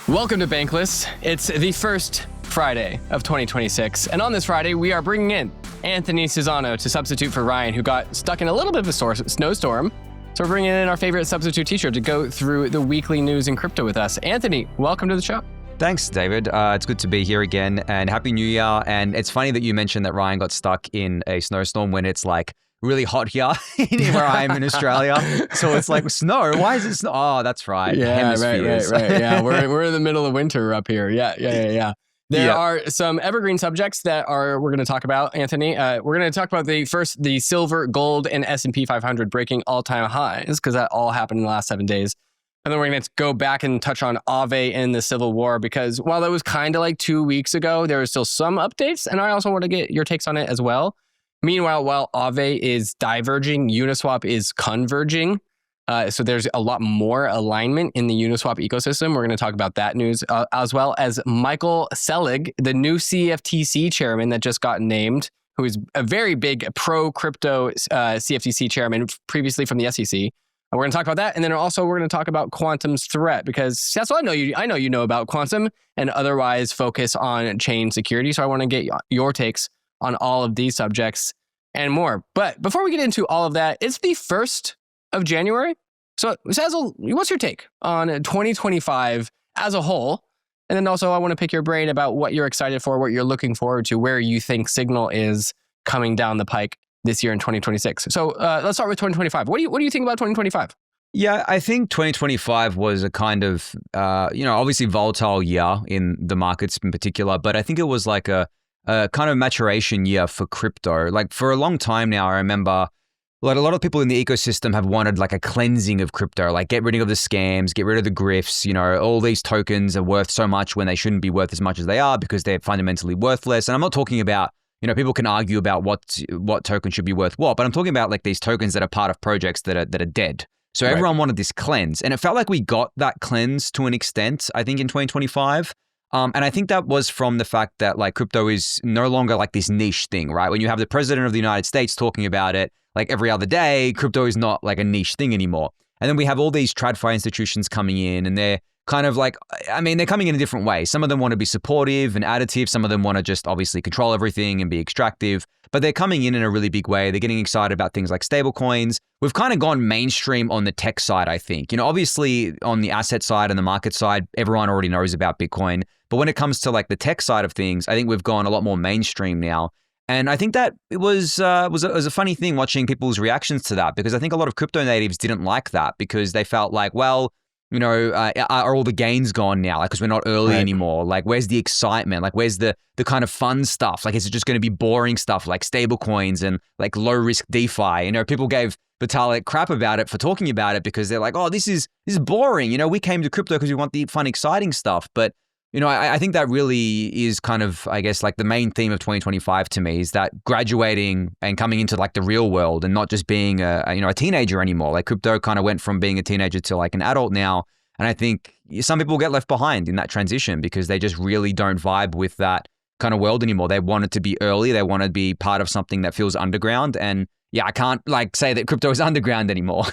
Welcome to Bankless. It's the first Friday of 2026, and on this Friday, we are bringing in Anthony Sassano to substitute for Ryan, who got stuck in a little bit of a snowstorm. So we're bringing in our favorite substitute teacher to go through the weekly news in crypto with us. Anthony, welcome to the show. Thanks, David. It's good to be here again, and Happy New Year. And it's funny that you mentioned that Ryan got stuck in a snowstorm when it's like really hot here where I am in Australia. So it's like snow. Why is it snow? Oh, that's right. Yeah, right. Yeah, we're in the middle of winter up here. Yeah. There are some evergreen subjects that we're going to talk about, Anthony. We're going to talk about the silver, gold, and S&P 500 breaking all-time highs, because that all happened in the last 7 days. And then we're going to go back and touch on Aave and the Civil War, because while that was kind of like 2 weeks ago, there are still some updates, and I also want to get your takes on it as well. Meanwhile, while Aave is diverging, Uniswap is converging. So there's a lot more alignment in the Uniswap ecosystem. We're going to talk about that news, as well as Michael Selig, the new CFTC chairman that just got named, who is a very big pro-crypto CFTC chairman, previously from the SEC. We're going to talk about that. And then also we're going to talk about Quantum's threat, because that's what I know you know about Quantum, and otherwise focus on chain security. So I want to get your takes on all of these subjects and more. But before we get into all of that, it's the 1st of January. So Sazzle, what's your take on 2025 as a whole? And then also I want to pick your brain about what you're excited for, what you're looking forward to, where you think Signal is coming down the pike this year in 2026. So let's start with 2025. What do you think about 2025? Yeah, I think 2025 was a kind of, obviously volatile year in the markets in particular, but I think it was like a kind of maturation year for crypto. Like for a long time now, I remember like a lot of people in the ecosystem have wanted like a cleansing of crypto, like get rid of the scams, get rid of the grifts. All these tokens are worth so much when they shouldn't be worth as much as they are, because they're fundamentally worthless. And I'm not talking about, people can argue about what token should be worth what, but I'm talking about like these tokens that are part of projects that are dead. So everyone wanted this cleanse, and it felt like we got that cleanse to an extent, I think, in 2025. And I think that was from the fact that like crypto is no longer like this niche thing, right? When you have the president of the United States talking about it like every other day, crypto is not like a niche thing anymore. And then we have all these TradFi institutions coming in, and they're kind of like, they're coming in a different way. Some of them want to be supportive and additive. Some of them want to just obviously control everything and be extractive, but they're coming in a really big way. They're getting excited about things like stablecoins. We've kind of gone mainstream on the tech side, I think. Obviously on the asset side and the market side, everyone already knows about Bitcoin. But when it comes to like the tech side of things, I think we've gone a lot more mainstream now. And I think that it was a funny thing watching people's reactions to that, because I think a lot of crypto natives didn't like that, because they felt like, well, are all the gains gone now? Like, because we're not early anymore. Like, where's the excitement? Like, where's the kind of fun stuff? Like, is it just going to be boring stuff like stable coins and like low risk DeFi? People gave Vitalik crap about it for talking about it, because they're like, oh, this is boring. We came to crypto because we want the fun, exciting stuff. But I think that really is kind of, I guess, like the main theme of 2025 to me, is that graduating and coming into like the real world and not just being a teenager anymore. Like crypto kind of went from being a teenager to like an adult now. And I think some people get left behind in that transition because they just really don't vibe with that kind of world anymore. They want it to be early. They want to be part of something that feels underground. And yeah, I can't like say that crypto is underground anymore.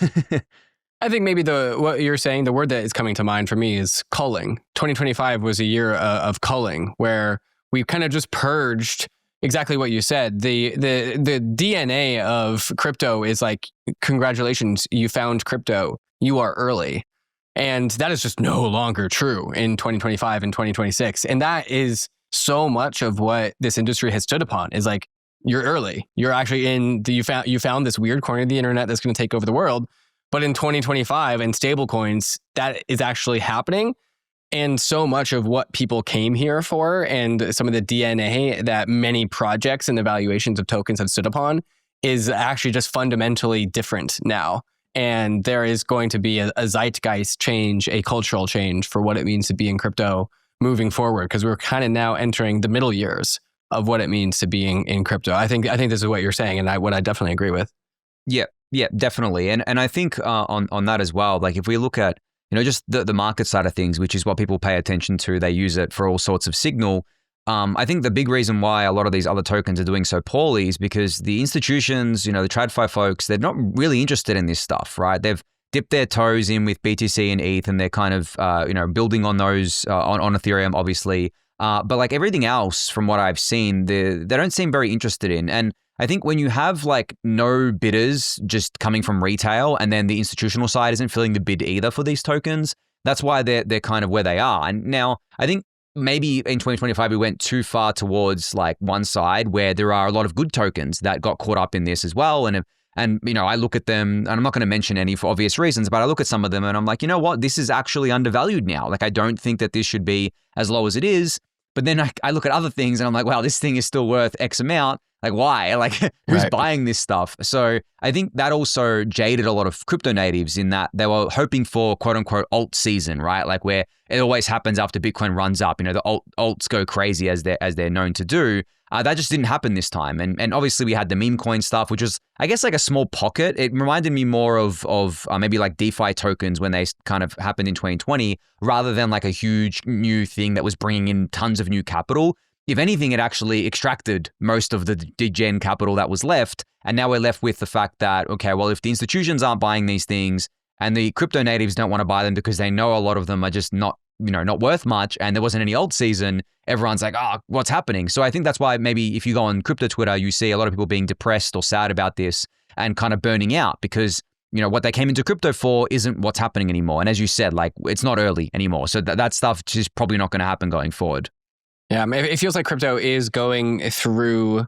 I think maybe what you're saying, the word that is coming to mind for me is culling. 2025 was a year of culling, where we kind of just purged exactly what you said. The DNA of crypto is like, congratulations, you found crypto. You are early. And that is just no longer true in 2025 and 2026. And that is so much of what this industry has stood upon, is like, you're early. You're actually you found this weird corner of the internet that's going to take over the world. But in 2025 and stablecoins, that is actually happening. And so much of what people came here for, and some of the DNA that many projects and evaluations of tokens have stood upon, is actually just fundamentally different now. And there is going to be a zeitgeist change, a cultural change for what it means to be in crypto moving forward, because we're kind of now entering the middle years of what it means to be in crypto. I think this is what you're saying, and what I definitely agree with. Yeah, definitely. And I think on that as well, like if we look at, just the market side of things, which is what people pay attention to, they use it for all sorts of signal. I think the big reason why a lot of these other tokens are doing so poorly is because the institutions, the TradFi folks, they're not really interested in this stuff, right? They've dipped their toes in with BTC and ETH, and they're kind of building on those on Ethereum, obviously. But like everything else, from what I've seen, they don't seem very interested in. And I think when you have like no bidders just coming from retail, and then the institutional side isn't filling the bid either for these tokens, that's why they're kind of where they are. And now I think maybe in 2025 we went too far towards like one side, where there are a lot of good tokens that got caught up in this as well. And I look at them, and I'm not going to mention any for obvious reasons, but I look at some of them and I'm like, you know what, this is actually undervalued now. Like I don't think that this should be as low as it is. But then I look at other things and I'm like, wow, this thing is still worth X amount. Like why? Like who's buying this stuff? So I think that also jaded a lot of crypto natives in that they were hoping for quote unquote alt season, right? Like where it always happens after Bitcoin runs up, the alts go crazy as they're known to do. That just didn't happen this time. And obviously we had the meme coin stuff, which was, I guess, like a small pocket. It reminded me more of maybe like DeFi tokens when they kind of happened in 2020, rather than like a huge new thing that was bringing in tons of new capital. If anything, it actually extracted most of the degen capital that was left. And now we're left with the fact that, okay, well, if the institutions aren't buying these things and the crypto natives don't want to buy them because they know a lot of them are just not worth much, and there wasn't any alt season, everyone's like, oh, what's happening? So I think that's why maybe if you go on crypto Twitter, you see a lot of people being depressed or sad about this and kind of burning out because, what they came into crypto for isn't what's happening anymore. And as you said, like it's not early anymore. So that stuff is probably not going to happen going forward. Yeah, it feels like crypto is going through,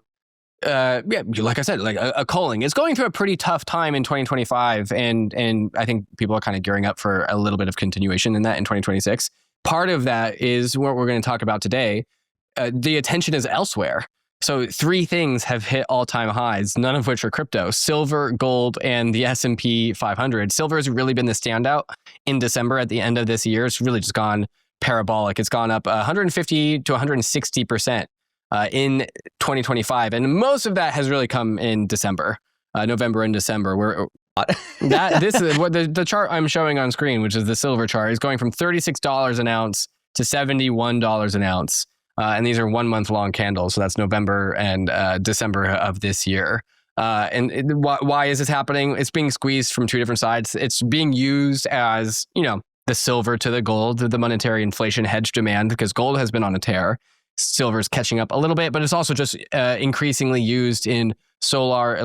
like I said, like a culling. It's going through a pretty tough time in 2025, and I think people are kind of gearing up for a little bit of continuation in that in 2026. Part of that is what we're going to talk about today. The attention is elsewhere. So 3 things have hit all-time highs, none of which are crypto: silver, gold, and the S&P 500. Silver has really been the standout in December at the end of this year. It's really just gone parabolic. It's gone up 150 to 160% in 2025. And most of that has really come in December, November and December. This is what the chart I'm showing on screen, which is the silver chart, is going from $36 an ounce to $71 an ounce. And these are 1 month long candles. So that's November and December of this year. Why is this happening? It's being squeezed from 2 different sides. It's being used as, the silver to the gold, the monetary inflation hedge demand, because gold has been on a tear. Silver's catching up a little bit, but it's also just increasingly used in solar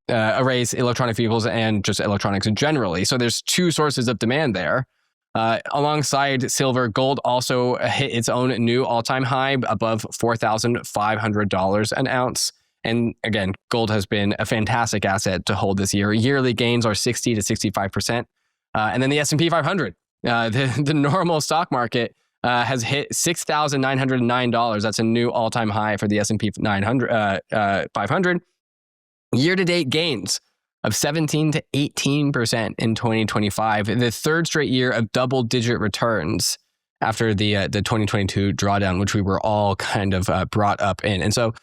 arrays, electronic vehicles, and just electronics generally. So there's 2 sources of demand there. Alongside silver, gold also hit its own new all-time high above $4,500 an ounce. And again, gold has been a fantastic asset to hold this year. Yearly gains are 60 to 65%. And then the S&P 500, the normal stock market has hit $6,909. That's a new all-time high for the S&P 500. Year-to-date gains of 17 to 18% in 2025. The 3rd straight year of double-digit returns after the 2022 drawdown, which we were all kind of brought up in. And so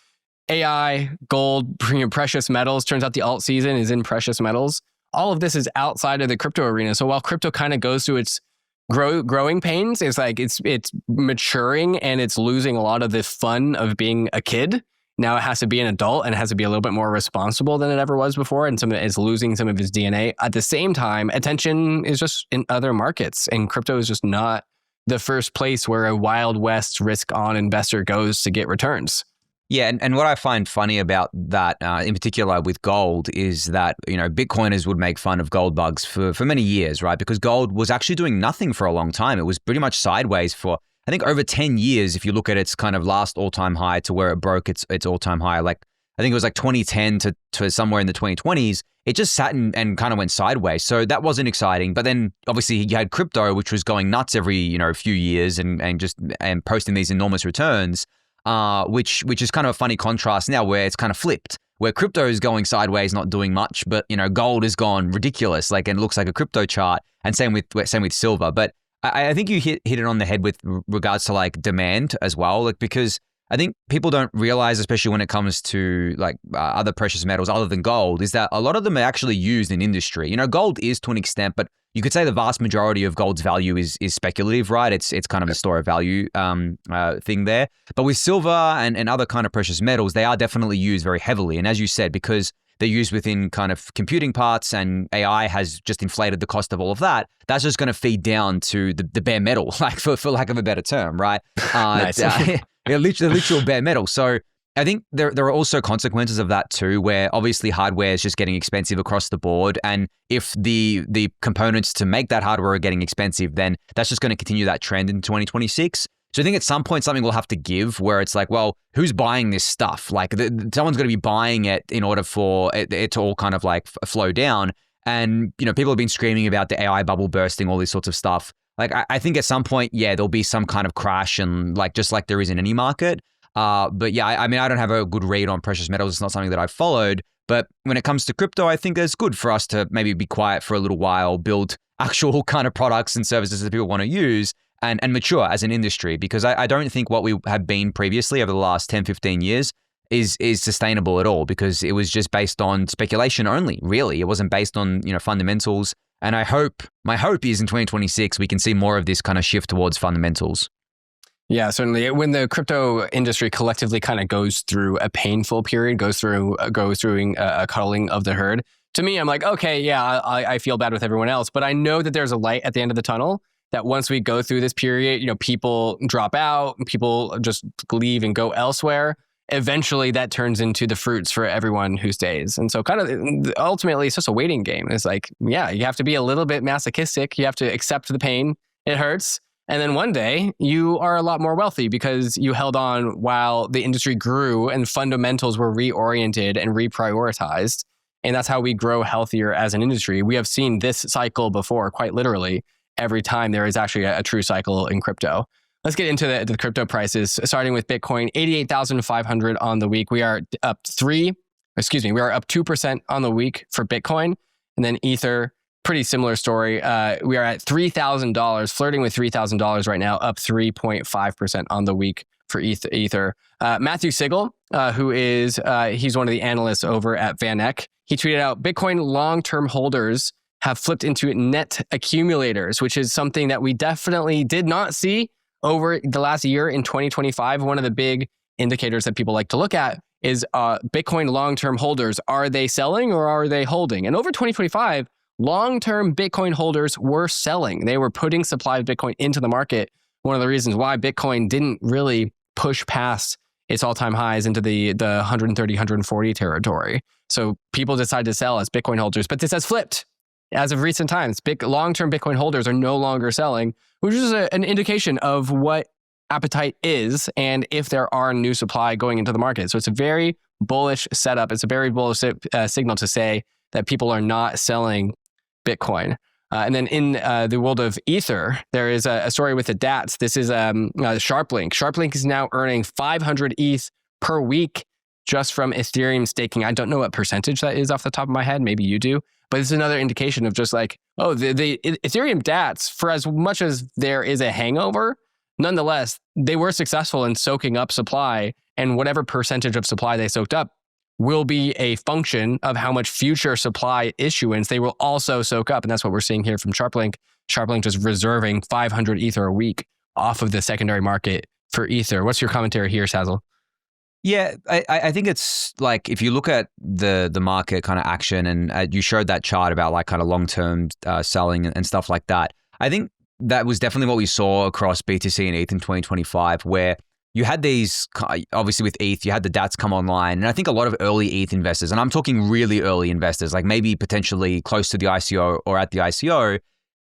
AI, gold, precious metals, turns out the alt season is in precious metals. All of this is outside of the crypto arena. So while crypto kind of goes through its growing pains, it's like it's maturing and it's losing a lot of the fun of being a kid. Now it has to be an adult and it has to be a little bit more responsible than it ever was before. And some of it is losing some of its DNA. At the same time, attention is just in other markets, and crypto is just not the first place where a Wild West risk-on investor goes to get returns. Yeah, and what I find funny about that, in particular with gold, is that, Bitcoiners would make fun of gold bugs for many years, right? Because gold was actually doing nothing for a long time. It was pretty much sideways for, I think, over 10 years, if you look at its kind of last all-time high to where it broke its all-time high. Like, I think it was like 2010 to somewhere in the 2020s. It just sat and kind of went sideways. So that wasn't exciting. But then obviously you had crypto, which was going nuts every, few years and posting these enormous returns. Which is kind of a funny contrast now, where it's kind of flipped, where crypto is going sideways, not doing much, but gold has gone ridiculous, like, and looks like a crypto chart, and same with silver. But I think you hit it on the head with regards to like demand as well, like, because I think people don't realize, especially when it comes to like other precious metals other than gold, is that a lot of them are actually used in industry. Gold is to an extent, but you could say the vast majority of gold's value is speculative, right? It's kind of a store of value thing there. But with silver and other kind of precious metals, they are definitely used very heavily. And as you said, because they're used within kind of computing parts, and AI has just inflated the cost of all of that. That's just going to feed down to the bare metal, like for lack of a better term, right? Nice. The literal bare metal. So I think there are also consequences of that too, where obviously hardware is just getting expensive across the board. And if the components to make that hardware are getting expensive, then that's just going to continue that trend in 2026. So I think at some point something will have to give where it's like, well, who's buying this stuff? Like someone's going to be buying it in order for it to all kind of like flow down. And, people have been screaming about the AI bubble bursting, all these sorts of stuff. Like I think at some point, yeah, there'll be some kind of crash, and like just like there is in any market. But yeah, I mean, I don't have a good read on precious metals. It's not something that I've followed. But when it comes to crypto, I think it's good for us to maybe be quiet for a little while, build actual kind of products and services that people want to use, and mature as an industry. Because I don't think what we have been previously over the last 10, 15 years is sustainable at all, because it was just based on speculation only, really. It wasn't based on, fundamentals. And my hope is in 2026, we can see more of this kind of shift towards fundamentals. Yeah, certainly. When the crypto industry collectively kind of goes through a painful period, goes through a cuddling of the herd, to me, I'm like, okay, yeah, I feel bad with everyone else, but I know that there's a light at the end of the tunnel, that once we go through this period, people drop out, people just leave and go elsewhere. Eventually, that turns into the fruits for everyone who stays. And so kind of ultimately, it's just a waiting game. It's like, yeah, you have to be a little bit masochistic. You have to accept the pain. It hurts. And then one day you are a lot more wealthy because you held on while the industry grew and fundamentals were reoriented and reprioritized. And that's how we grow healthier as an industry. We have seen this cycle before, quite literally, every time there is actually a true cycle in crypto. Let's get into the crypto prices, starting with Bitcoin, 88,500 on the week. We are up 2% on the week for Bitcoin. And then Ether, pretty similar story. We are at $3,000, flirting with $3,000 right now, up 3.5% on the week for Ether. Matthew Sigel, who is, he's one of the analysts over at Van Eck, he tweeted out, Bitcoin long-term holders have flipped into net accumulators, which is something that we definitely did not see over the last year in 2025. One of the big indicators that people like to look at is Bitcoin long-term holders. Are they selling or are they holding? And over 2025, long-term Bitcoin holders were selling. They were putting supply of Bitcoin into the market. One of the reasons why Bitcoin didn't really push past its all-time highs into the 130, 140 territory. So people decided to sell as Bitcoin holders, but this has flipped. As of recent times, long-term Bitcoin holders are no longer selling, which is an indication of what appetite is and if there are new supply going into the market. So it's a very bullish setup. It's a very bullish signal to say that people are not selling Bitcoin. And then in the world of Ether, there is a story with the DATs. This is Sharplink. Sharplink is now earning 500 ETH per week just from Ethereum staking. I don't know what percentage that is off the top of my head. Maybe you do. But it's another indication of just like, oh, the Ethereum DATs, for as much as there is a hangover, nonetheless, they were successful in soaking up supply, and whatever percentage of supply they soaked up will be a function of how much future supply issuance they will also soak up. And that's what we're seeing here from Sharplink. Sharplink just reserving 500 Ether a week off of the secondary market for Ether. What's your commentary here, Sazzle? Yeah, I think it's like, if you look at the market kind of action, and you showed that chart about like kind of long-term selling and stuff like that. I think that was definitely what we saw across BTC and ETH in 2025, where you had these, obviously with ETH, you had the DATs come online. And I think a lot of early ETH investors, and I'm talking really early investors, like maybe potentially close to the ICO or at the ICO,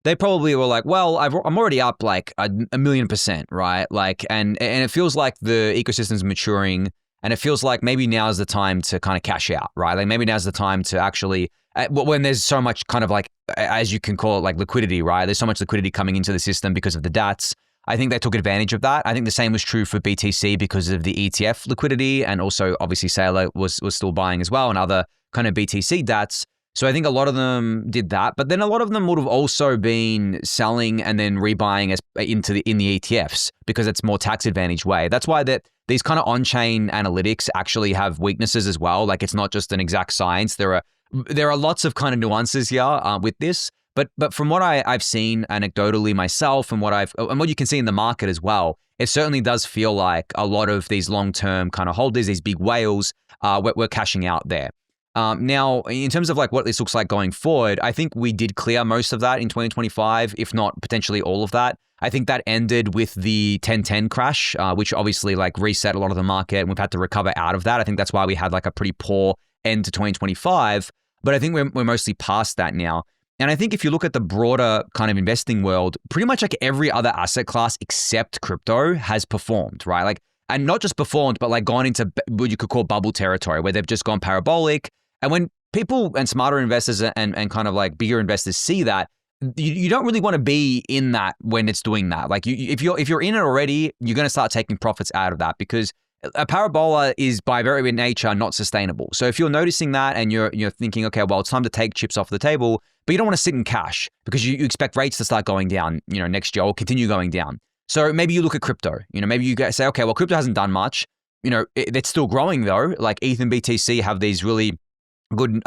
they probably were like, well, I'm already up like a 1,000,000%, right? Like, and it feels like the ecosystem's maturing. And it feels like maybe now's the time to kind of cash out, right? Like maybe now's the time to actually, when there's so much kind of like, as you can call it, like liquidity, right? There's so much liquidity coming into the system because of the DATs. I think they took advantage of that. I think the same was true for BTC because of the ETF liquidity, and also obviously Selig was still buying as well, and other kind of BTC DATs. So I think a lot of them did that, but then a lot of them would have also been selling and then rebuying in the ETFs because it's more tax advantage way. That's why these kind of on-chain analytics actually have weaknesses as well. Like, it's not just an exact science. There are lots of kind of nuances here with this. But from what I've seen anecdotally myself, and what you can see in the market as well, it certainly does feel like a lot of these long-term kind of holders, these big whales, we're cashing out there. Now, in terms of like what this looks like going forward, I think we did clear most of that in 2025, if not potentially all of that. I think that ended with the 1010 crash, which obviously like reset a lot of the market, and we've had to recover out of that. I think that's why we had like a pretty poor end to 2025. But I think we're mostly past that now. And I think if you look at the broader kind of investing world, pretty much like every other asset class except crypto has performed, right? Like, and not just performed, but like gone into what you could call bubble territory, where they've just gone parabolic. And when people and smarter investors and kind of like bigger investors see that, you don't really want to be in that when it's doing that. Like if you're in it already, you're going to start taking profits out of that, because a parabola is by very nature not sustainable. So if you're noticing that and you're thinking, okay, well, it's time to take chips off the table, but you don't want to sit in cash because you expect rates to start going down, next year or continue going down. So maybe you look at crypto. Maybe you say, okay, well, crypto hasn't done much. It's still growing though. Like ETH and BTC have these really good,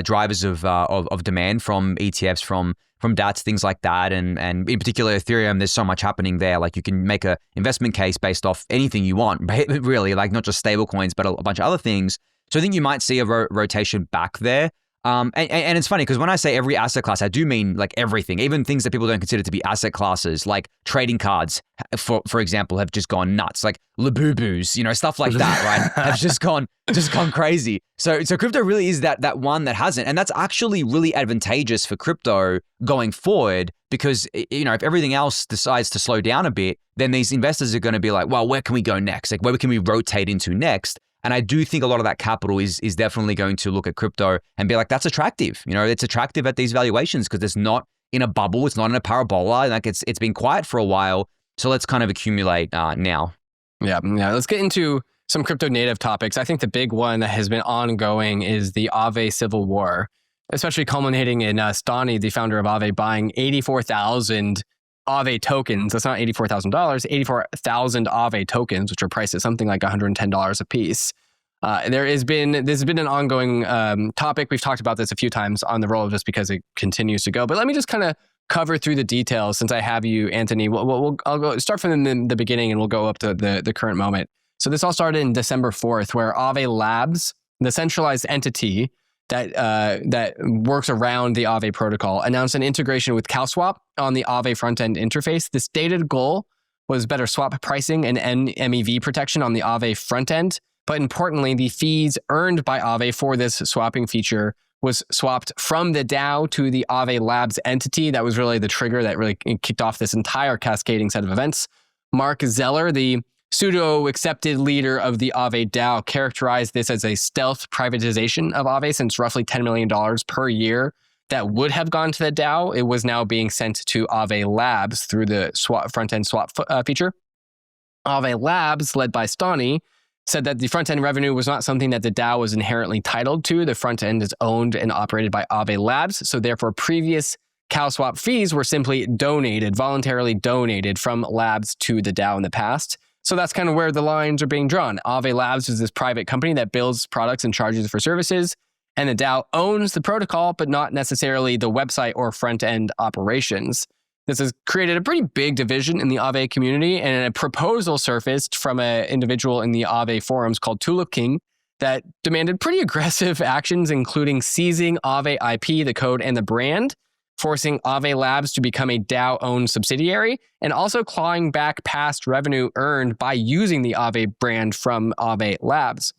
drivers of demand from ETFs, from DATs, things like that. And in particular, Ethereum, there's so much happening there. Like you can make a investment case based off anything you want, really, like not just stable coins, but a bunch of other things. So I think you might see a rotation back there. And it's funny because when I say every asset class, I do mean like everything, even things that people don't consider to be asset classes, like trading cards, for example, have just gone nuts, like Labubus, stuff like that, right? Have just gone crazy. So crypto really is that one that hasn't, and that's actually really advantageous for crypto going forward, because if everything else decides to slow down a bit, then these investors are going to be like, well, where can we go next? Like where can we rotate into next? And I do think a lot of that capital is definitely going to look at crypto and be like, that's attractive. It's attractive at these valuations because it's not in a bubble. It's not in a parabola. Like it's been quiet for a while. So let's kind of accumulate now. Yeah. Let's get into some crypto native topics. I think the big one that has been ongoing is the Aave civil war, especially culminating in Stani, the founder of Aave, buying 84,000 Aave tokens. That's not $84,000, 84,000 Aave tokens, which are priced at something like $110 a piece. This has been an ongoing topic. We've talked about this a few times on the roll just because it continues to go. But let me just kind of cover through the details since I have you, Anthony. I'll go start from the beginning and we'll go up to the current moment. So this all started in December 4th, where Aave Labs, the centralized entity that works around the Aave protocol, announced an integration with CalSwap on the Aave front-end interface. The stated goal was better swap pricing and MEV protection on the Aave front-end. But importantly, the fees earned by Aave for this swapping feature was swapped from the DAO to the Aave Labs entity. That was really the trigger that really kicked off this entire cascading set of events. Mark Zeller, the pseudo-accepted leader of the Aave DAO, characterized this as a stealth privatization of Aave, since roughly $10 million per year that would have gone to the DAO, it was now being sent to Aave Labs through the front-end swap feature. Aave Labs, led by Stani, said that the front-end revenue was not something that the DAO was inherently titled to. The front end is owned and operated by Aave Labs, so therefore previous CalSwap fees were simply voluntarily donated from Labs to the DAO in the past. So that's kind of where the lines are being drawn. Aave Labs is this private company that builds products and charges for services, and the DAO owns the protocol, but not necessarily the website or front-end operations. This has created a pretty big division in the Aave community, and a proposal surfaced from an individual in the Aave forums called Tulip King that demanded pretty aggressive actions, including seizing Aave IP, the code, and the brand, forcing Aave Labs to become a DAO-owned subsidiary, and also clawing back past revenue earned by using the Aave brand from Aave Labs.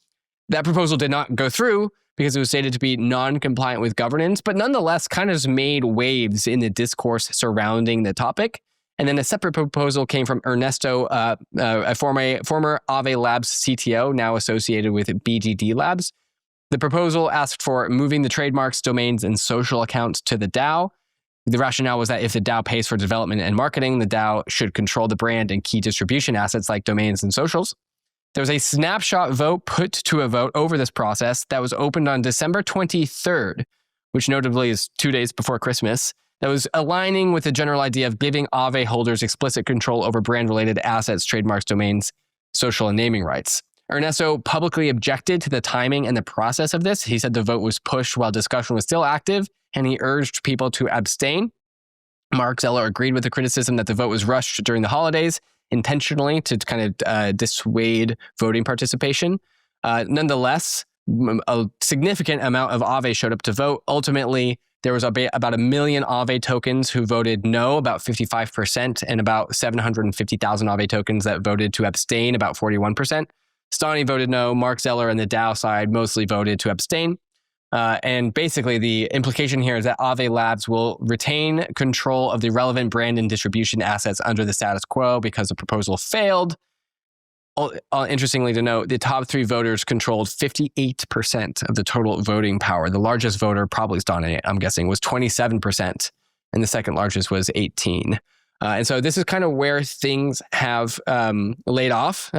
That proposal did not go through because it was stated to be non-compliant with governance, but nonetheless kind of made waves in the discourse surrounding the topic. And then a separate proposal came from Ernesto, a former Aave Labs CTO, now associated with BGD Labs. The proposal asked for moving the trademarks, domains, and social accounts to the DAO. The rationale was that if the DAO pays for development and marketing, the DAO should control the brand and key distribution assets like domains and socials. There was a snapshot vote put to a vote over this process that was opened on December 23rd, which notably is 2 days before Christmas, that was aligning with the general idea of giving Aave holders explicit control over brand-related assets, trademarks, domains, social, and naming rights. Ernesto publicly objected to the timing and the process of this. He said the vote was pushed while discussion was still active, and he urged people to abstain. Mark Zeller agreed with the criticism that the vote was rushed during the holidays, intentionally to kind of dissuade voting participation. Nonetheless, a significant amount of Aave showed up to vote. Ultimately, there was about 1 million Aave tokens who voted no, about 55%, and about 750,000 Aave tokens that voted to abstain, about 41%. Stani voted no. Mark Zeller and the DAO side mostly voted to abstain. And basically, the implication here is that Aave Labs will retain control of the relevant brand and distribution assets under the status quo because the proposal failed. Interestingly to note, the top 3 voters controlled 58% of the total voting power. The largest voter, probably Stani, I'm guessing, was 27%, and the second largest was 18%. And so this is kind of where things have laid out.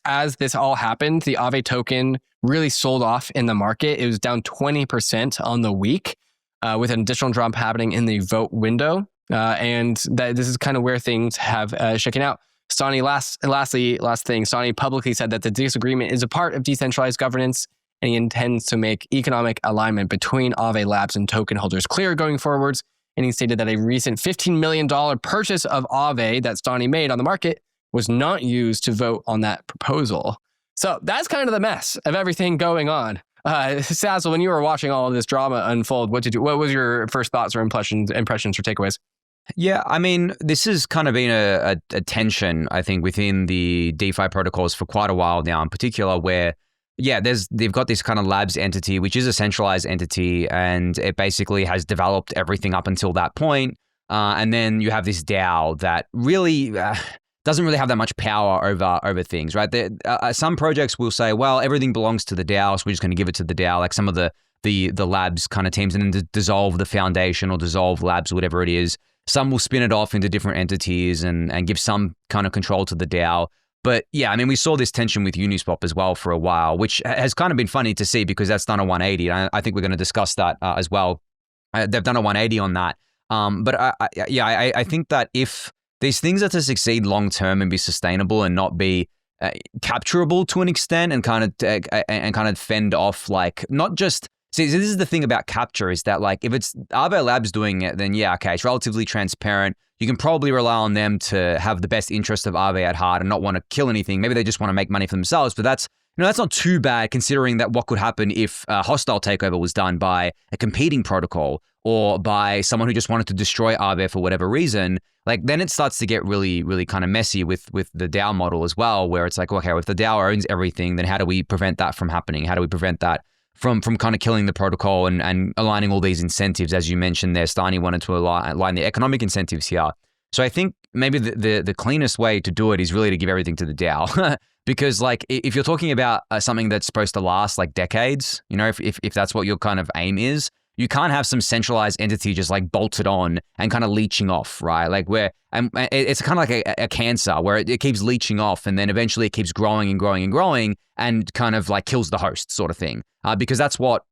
As this all happened, the Aave token really sold off in the market. It was down 20% on the week, with an additional drop happening in the vote window. And this is kind of where things have shaken out. Stani, last thing, Stani publicly said that the disagreement is a part of decentralized governance, and he intends to make economic alignment between Aave Labs and token holders clear going forwards. And he stated that a recent $15 million purchase of Aave that Stani made on the market was not used to vote on that proposal. So that's kind of the mess of everything going on. Sassel, when you were watching all of this drama unfold, what was your first thoughts or impressions or takeaways? Yeah, I mean, this has kind of been a tension, I think, within the DeFi protocols for quite a while now, in particular, where, yeah, they've got this kind of labs entity, which is a centralized entity, and it basically has developed everything up until that point. And then you have this DAO that really doesn't really have that much power over things, right? Some projects will say, well, everything belongs to the DAO, so we're just going to give it to the DAO, like some of the labs kind of teams, and then dissolve the foundation or dissolve labs, whatever it is. Some will spin it off into different entities and give some kind of control to the DAO. But yeah, I mean, we saw this tension with Uniswap as well for a while, which has kind of been funny to see because that's done a 180. And I think we're going to discuss that as well. They've done a 180 on that. But I think that if these things are to succeed long term and be sustainable and not be capturable to an extent and kind of fend off, like, not just. See, this is the thing about capture, is that, like, if it's Aave Labs doing it, then yeah, okay, it's relatively transparent. You can probably rely on them to have the best interest of Aave at heart and not want to kill anything. Maybe they just want to make money for themselves, but that's not too bad considering that what could happen if a hostile takeover was done by a competing protocol or by someone who just wanted to destroy Aave for whatever reason. Like, then it starts to get really, really kind of messy with the DAO model as well, where it's like, okay, well, if the DAO owns everything, then how do we prevent that from happening? How do we prevent that from kind of killing the protocol and aligning all these incentives? As you mentioned there, Stani wanted to align the economic incentives here. So I think maybe the cleanest way to do it is really to give everything to the DAO. Because, like, if you're talking about something that's supposed to last like decades, if that's what your kind of aim is, you can't have some centralized entity just like bolted on and kind of leeching off, right? Like it's kind of like a cancer where it keeps leeching off and then eventually it keeps growing and growing and growing and kind of like kills the host sort of thing. Because that's what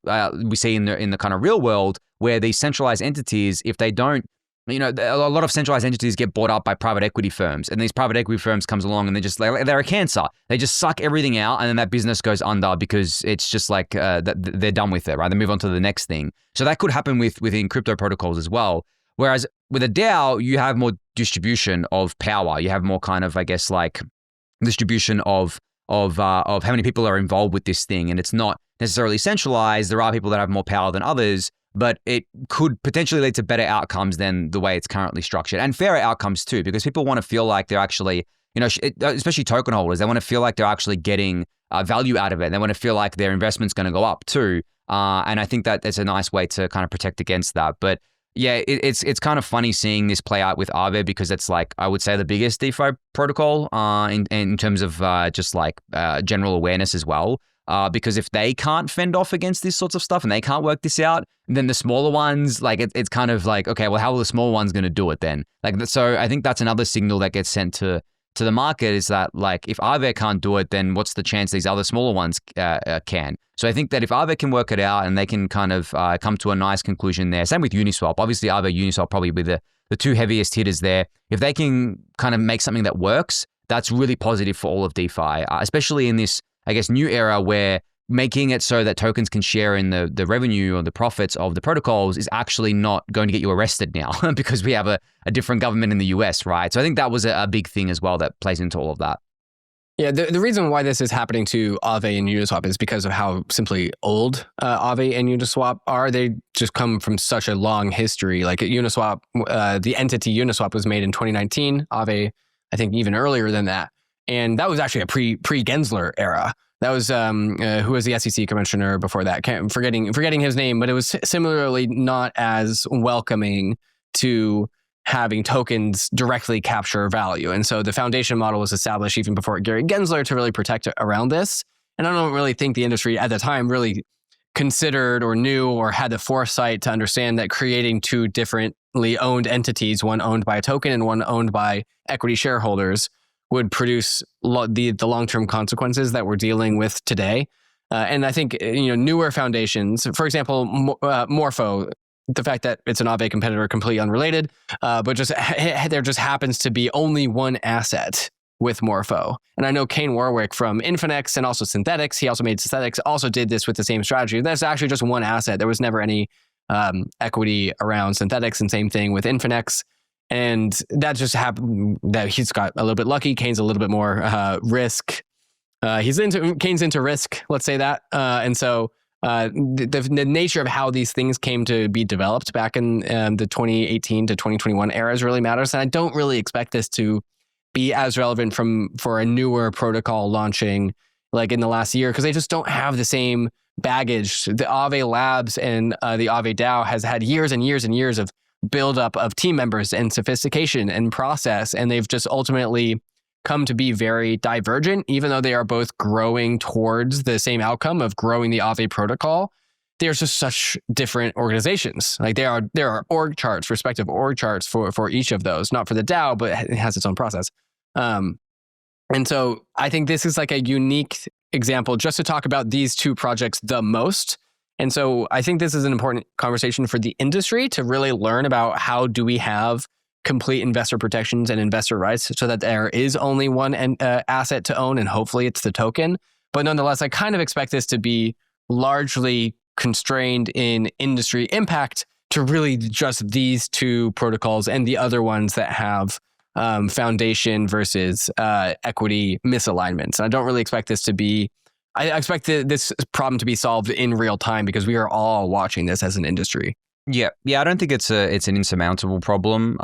we see in the kind of real world, where these centralized entities, if they don't, a lot of centralized entities get bought up by private equity firms, and these private equity firms comes along and they're a cancer. They just suck everything out, and then that business goes under because it's just like they're done with it, right? They move on to the next thing. So that could happen within crypto protocols as well. Whereas with a DAO, you have more distribution of power. You have more kind of, I guess, like distribution of how many people are involved with this thing, and it's not necessarily centralized. There are people that have more power than others, but it could potentially lead to better outcomes than the way it's currently structured, and fairer outcomes too, because people want to feel like they're actually, especially token holders, they want to feel like they're actually getting value out of it. They want to feel like their investment's going to go up too. And I think that it's a nice way to kind of protect against that. But yeah, it's kind of funny seeing this play out with Aave, because it's like, I would say, the biggest DeFi protocol in terms of just like general awareness as well. Because if they can't fend off against this sorts of stuff and they can't work this out, then the smaller ones, like it's kind of like, okay, well, how are the small ones going to do it then? Like, so I think that's another signal that gets sent to the market, is that, like, if Aave can't do it, then what's the chance these other smaller ones can? So I think that if Aave can work it out and they can kind of come to a nice conclusion there, same with Uniswap. Obviously, Aave, Uniswap probably be the two heaviest hitters there. If they can kind of make something that works, that's really positive for all of DeFi, especially in this, I guess, new era where making it so that tokens can share in the revenue or the profits of the protocols is actually not going to get you arrested now because we have a different government in the US, right? So I think that was a big thing as well that plays into all of that. Yeah, the reason why this is happening to Aave and Uniswap is because of how simply old Aave and Uniswap are. They just come from such a long history. Like at Uniswap, the entity Uniswap was made in 2019. Aave, I think, even earlier than that. And that was actually a pre-Gensler era. That was who was the SEC commissioner before that? Forgetting his name, but it was similarly not as welcoming to having tokens directly capture value. And so the foundation model was established even before Gary Gensler to really protect around this. And I don't really think the industry at the time really considered or knew or had the foresight to understand that creating two differently owned entities, one owned by a token and one owned by equity shareholders, would produce the long-term consequences that we're dealing with today. And I think newer foundations, for example, Morpho, the fact that it's an Aave competitor, completely unrelated, but just there just happens to be only one asset with Morpho. And I know Kane Warwick from Infinex and also Synthetics, he also made Synthetics, also did this with the same strategy. There's actually just one asset. There was never any equity around Synthetics, and same thing with Infinex. And that just happened that he's got a little bit lucky. Kane's a little bit more risk. Kane's into risk, let's say that. And so the nature of how these things came to be developed back in the 2018 to 2021 eras really matters. And I don't really expect this to be as relevant for a newer protocol launching like in the last year, because they just don't have the same baggage. The Aave Labs and the Aave DAO has had years and years and years of buildup of team members and sophistication and process, and they've just ultimately come to be very divergent, even though they are both growing towards the same outcome of growing the Aave protocol. There's just such different organizations. Like there are org charts, respective org charts for each of those, not for the DAO, but it has its own process. And so I think this is like a unique example just to talk about these two projects the most. And so I think this is an important conversation for the industry to really learn about how do we have complete investor protections and investor rights so that there is only one asset to own, and hopefully it's the token. But nonetheless, I kind of expect this to be largely constrained in industry impact to really just these two protocols and the other ones that have foundation versus equity misalignments. And I don't really expect this to be, I expect this problem to be solved in real time because we are all watching this as an industry. Yeah. I don't think it's an insurmountable problem.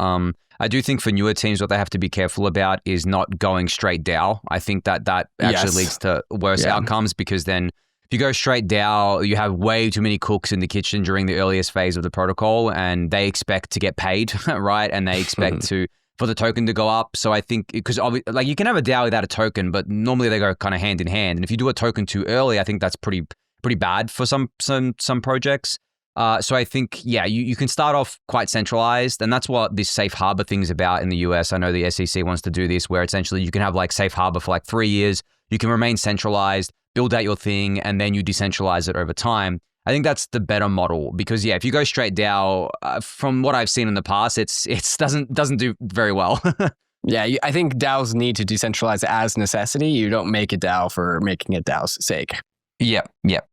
I do think for newer teams, what they have to be careful about is not going straight DAO. I think that actually leads to worse outcomes, because then if you go straight DAO, you have way too many cooks in the kitchen during the earliest phase of the protocol, and they expect to get paid, right? And they expect for the token to go up. So I think, because like you can have a DAO without a token, but normally they go kind of hand in hand. And if you do a token too early, I think that's pretty bad for some projects. So I think, you can start off quite centralized, and that's what this safe harbor thing's about in the US. I know the SEC wants to do this, where essentially you can have like safe harbor for like 3 years. You can remain centralized, build out your thing, and then you decentralize it over time. I think that's the better model, because if you go straight DAO, from what I've seen in the past, it doesn't do very well. Yeah, I think DAOs need to decentralize as necessity. You don't make a DAO for making a DAO's sake. Yep.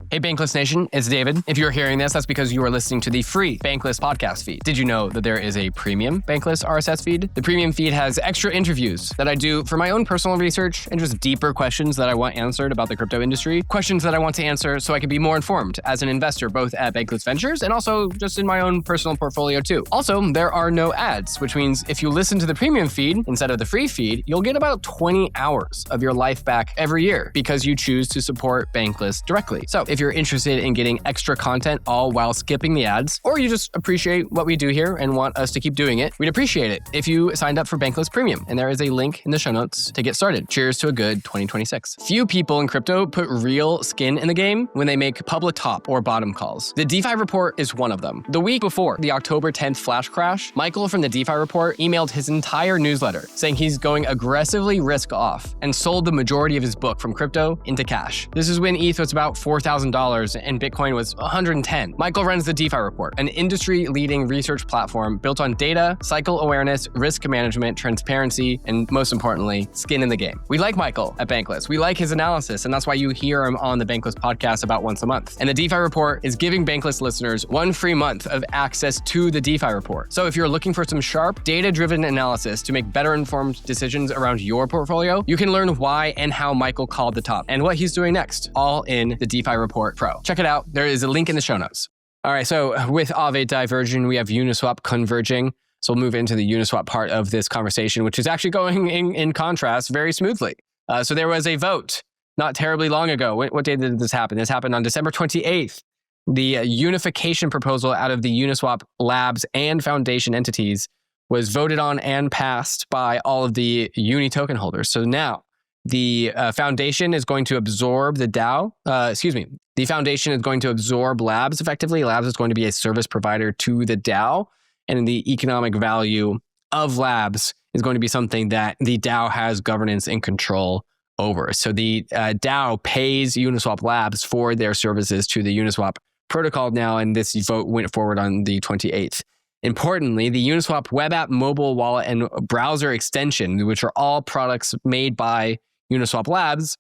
Hey, Bankless Nation, it's David. If you're hearing this, that's because you are listening to the free Bankless podcast feed. Did you know that there is a premium Bankless RSS feed? The premium feed has extra interviews that I do for my own personal research and just deeper questions that I want answered about the crypto industry, questions that I want to answer so I can be more informed as an investor, both at Bankless Ventures and also just in my own personal portfolio too. Also, there are no ads, which means if you listen to the premium feed instead of the free feed, you'll get about 20 hours of your life back every year because you choose to support Bankless directly. So if you're interested in getting extra content all while skipping the ads, or you just appreciate what we do here and want us to keep doing it, we'd appreciate it if you signed up for Bankless Premium. And there is a link in the show notes to get started. Cheers to a good 2026. Few people in crypto put real skin in the game when they make public top or bottom calls. The DeFi report is one of them. The week before the October 10th flash crash, Michael from the DeFi report emailed his entire newsletter saying he's going aggressively risk off and sold the majority of his book from crypto into cash. This is when ETH was was about $4,000 and Bitcoin was 110. Michael runs the DeFi Report, an industry-leading research platform built on data, cycle awareness, risk management, transparency, and most importantly, skin in the game. We like Michael at Bankless. We like his analysis, and that's why you hear him on the Bankless podcast about once a month. And the DeFi Report is giving Bankless listeners 1 free month of access to the DeFi Report. So if you're looking for some sharp, data-driven analysis to make better informed decisions around your portfolio, you can learn why and how Michael called the top and what he's doing next, all in the DeFi Report Pro. Check it out. There is a link in the show notes. All right, so with Aave diverging, we have Uniswap converging. So we'll move into the Uniswap part of this conversation, which is actually going in contrast very smoothly. So there was a vote not terribly long ago. What day did this happen? This happened on December 28th. The unification proposal out of the Uniswap labs and foundation entities was voted on and passed by all of the Uni token holders. So now the foundation is going to absorb the DAO. The foundation is going to absorb labs effectively. Labs is going to be a service provider to the DAO. And the economic value of labs is going to be something that the DAO has governance and control over. So the DAO pays Uniswap Labs for their services to the Uniswap protocol now, and this vote went forward on the 28th. Importantly, the Uniswap web app, mobile wallet, and browser extension, which are all products made by Uniswap Labs,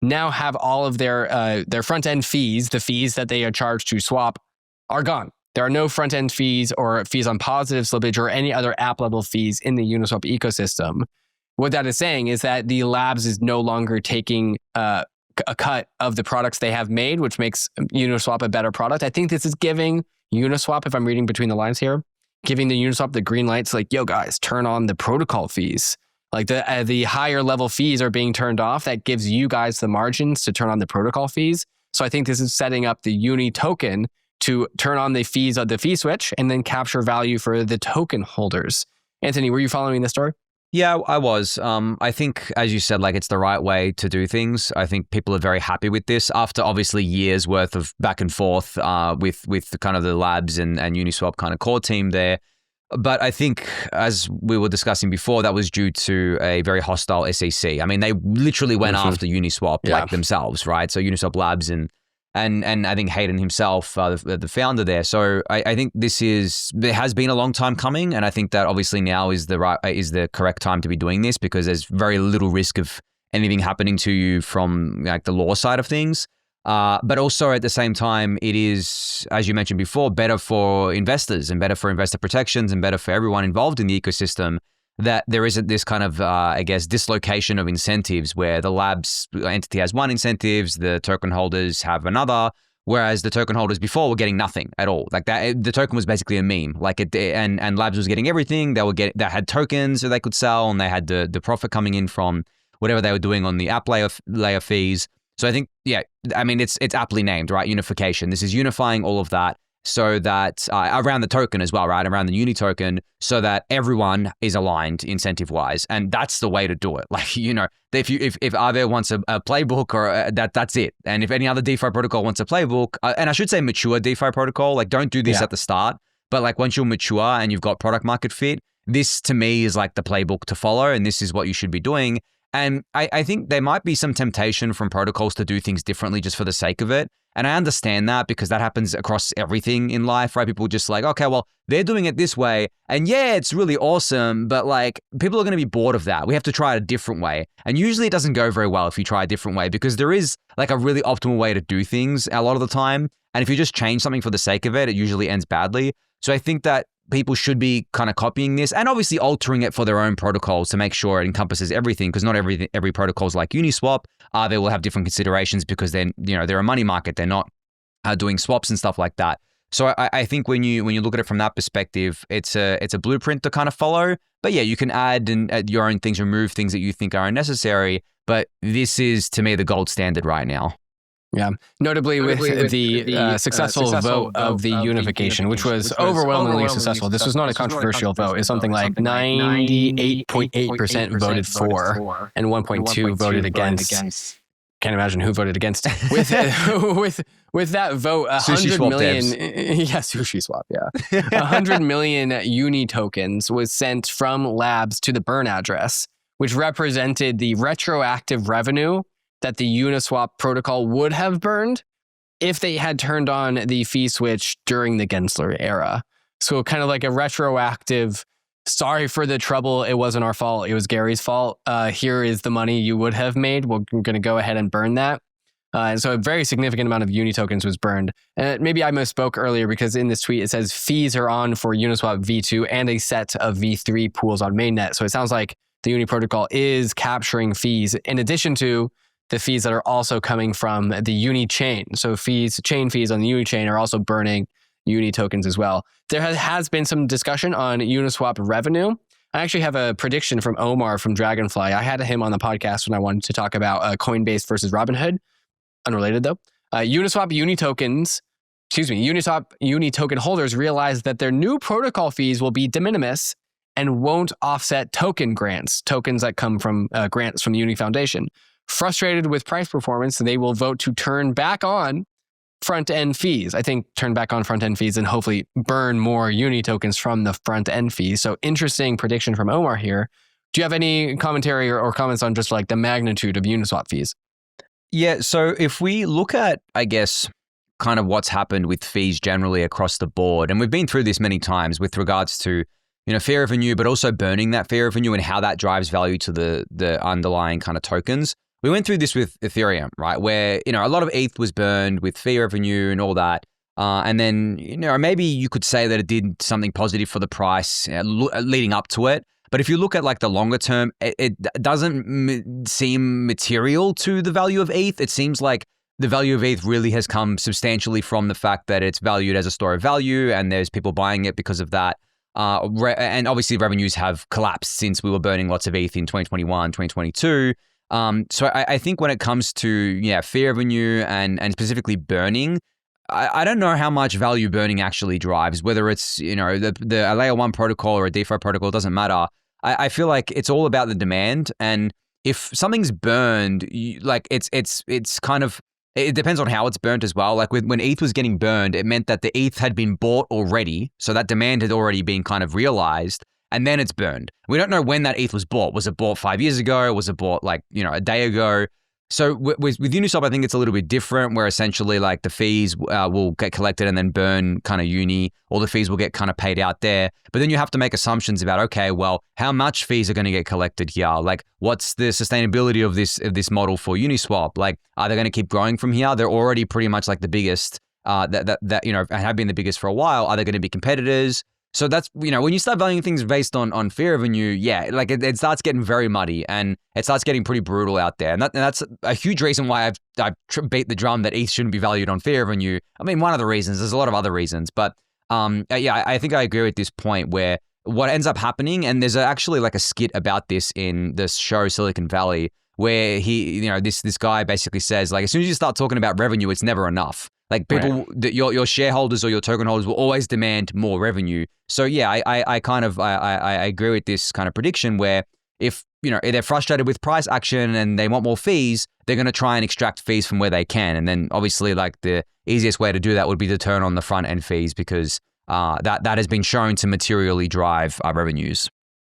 now have all of their front-end fees, the fees that they are charged to swap, are gone. There are no front-end fees or fees on positive slippage or any other app-level fees in the Uniswap ecosystem. What that is saying is that the labs is no longer taking a cut of the products they have made, which makes Uniswap a better product. I think this is giving Uniswap, if I'm reading between the lines here, giving the Uniswap the green lights like, yo guys, turn on the protocol fees. Like the higher level fees are being turned off. That gives you guys the margins to turn on the protocol fees. So I think this is setting up the Uni token to turn on the fees of the fee switch and then capture value for the token holders. Anthony, were you following this story? Yeah, I was. I think, as you said, like it's the right way to do things. I think people are very happy with this after obviously years worth of back and forth with the kind of the labs and Uniswap kind of core team there. But I think, as we were discussing before, that was due to a very hostile SEC. I mean, they literally went after Uniswap like themselves, right? So Uniswap Labs and I think Hayden himself, the founder there. So I think it has been a long time coming, and I think that obviously now is the correct time to be doing this because there's very little risk of anything happening to you from like the law side of things. But also at the same time, it is, as you mentioned before, better for investors and better for investor protections and better for everyone involved in the ecosystem that there isn't this kind of, dislocation of incentives where the labs entity has one incentives, the token holders have another, whereas the token holders before were getting nothing at all. Like that, the token was basically a meme. Like and labs was getting everything. They had tokens that they could sell, and they had the profit coming in from whatever they were doing on the app layer fees. So I think, it's aptly named, right? Unification. This is unifying all of that so that around the token as well, right? Around the Uni token, so that everyone is aligned incentive-wise, and that's the way to do it. Like if Aave wants a playbook or that's it, and if any other DeFi protocol wants a playbook, and I should say mature DeFi protocol, like don't do this at the start, but like once you're mature and you've got product market fit, this to me is like the playbook to follow, and this is what you should be doing. And I think there might be some temptation from protocols to do things differently just for the sake of it. And I understand that because that happens across everything in life, right? People just like, okay, well, they're doing it this way. And yeah, it's really awesome, but like people are going to be bored of that. We have to try it a different way. And usually it doesn't go very well if you try a different way because there is like a really optimal way to do things a lot of the time. And if you just change something for the sake of it, it usually ends badly. So I think that people should be kind of copying this and obviously altering it for their own protocols to make sure it encompasses everything because not every protocol is like Uniswap. They will have different considerations because they're a money market. They're not doing swaps and stuff like that. So I think when you look at it from that perspective, it's a blueprint to kind of follow. But yeah, you can add your own things, remove things that you think are unnecessary. But this is to me the gold standard right now. Yeah, notably with the successful vote of the unification, which was overwhelmingly successful. This was not a controversial vote. It's something like 98.8% voted for and 1.2 voted against. Can't imagine who voted against. With that vote, 100 million, Sushi Swap, 100 million Uni tokens was sent from labs to the burn address, which represented the retroactive revenue that the Uniswap protocol would have burned if they had turned on the fee switch during the Gensler era. So kind of like a retroactive, sorry for the trouble, it wasn't our fault, it was Gary's fault. Here is the money you would have made. We're going to go ahead and burn that. And so a very significant amount of Uni tokens was burned. And maybe I misspoke earlier because in this tweet it says fees are on for Uniswap V2 and a set of V3 pools on mainnet. So it sounds like the Uni protocol is capturing fees in addition to the fees that are also coming from the Uni chain. So chain fees on the Uni chain are also burning Uni tokens as well. There has been some discussion on Uniswap revenue. I actually have a prediction from Omar from Dragonfly. I had him on the podcast when I wanted to talk about Coinbase versus Robinhood. Unrelated though. Uniswap Uni token holders realized that their new protocol fees will be de minimis and won't offset token grants, tokens that come from grants from the Uni Foundation. Frustrated with price performance, they will vote to turn back on front-end fees. I think turn back on front-end fees and hopefully burn more Uni tokens from the front-end fees. So interesting prediction from Omar here. Do you have any commentary or comments on just like the magnitude of Uniswap fees? Yeah, so if we look at, I guess, kind of what's happened with fees generally across the board, and we've been through this many times with regards to, fee revenue, but also burning that fee revenue and how that drives value to the underlying kind of tokens. We went through this with Ethereum, right? Where, a lot of ETH was burned with fee revenue and all that. And then, maybe you could say that it did something positive for the price leading up to it. But if you look at like the longer term, it doesn't seem material to the value of ETH. It seems like the value of ETH really has come substantially from the fact that it's valued as a store of value and there's people buying it because of that. And obviously revenues have collapsed since we were burning lots of ETH in 2021, 2022. So I think when it comes to fee revenue and specifically burning, I don't know how much value burning actually drives, whether it's, the layer 1 protocol or a DeFi protocol, doesn't matter. I feel like it's all about the demand. And if something's burned, it's kind of, it depends on how it's burnt as well. Like when ETH was getting burned, it meant that the ETH had been bought already. So that demand had already been kind of realized. And then it's burned. We don't know when that ETH was bought. Was it bought 5 years ago? Was it bought a day ago? So with Uniswap, I think it's a little bit different where essentially like the fees will get collected and then burn kind of Uni. All the fees will get kind of paid out there. But then you have to make assumptions about, okay, well, how much fees are going to get collected here? Like what's the sustainability of this model for Uniswap? Like, are they going to keep growing from here? They're already pretty much like the biggest that have been the biggest for a while. Are they going to be competitors? So that's, when you start valuing things based on fee revenue, like it starts getting very muddy and it starts getting pretty brutal out there. And that's a huge reason why I've beat the drum that ETH shouldn't be valued on fee revenue. I mean, one of the reasons, there's a lot of other reasons, but I think I agree with this point where what ends up happening, and there's actually like a skit about this in this show Silicon Valley, where he, this guy basically says like, as soon as you start talking about revenue, it's never enough. Like people, right. Your shareholders or your token holders will always demand more revenue. So I agree with this kind of prediction where if they're frustrated with price action and they want more fees, they're going to try and extract fees from where they can. And then obviously like the easiest way to do that would be to turn on the front end fees because that has been shown to materially drive our revenues.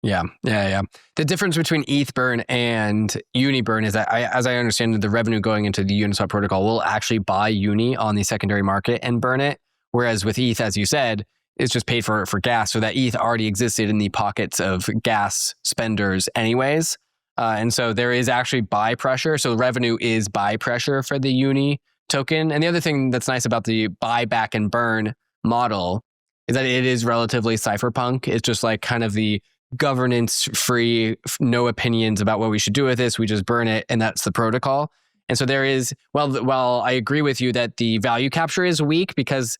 Yeah. The difference between ETH burn and Uni burn is that, as I understand it, the revenue going into the Uniswap protocol will actually buy Uni on the secondary market and burn it. Whereas with ETH, as you said, it's just paid for gas. So that ETH already existed in the pockets of gas spenders anyways. And so there is actually buy pressure. So revenue is buy pressure for the Uni token. And the other thing that's nice about the buy, back, and burn model is that it is relatively cypherpunk. It's just like kind of the governance free, no opinions about what we should do with this. We just burn it, and that's the protocol. And so there is, while I agree with you that the value capture is weak because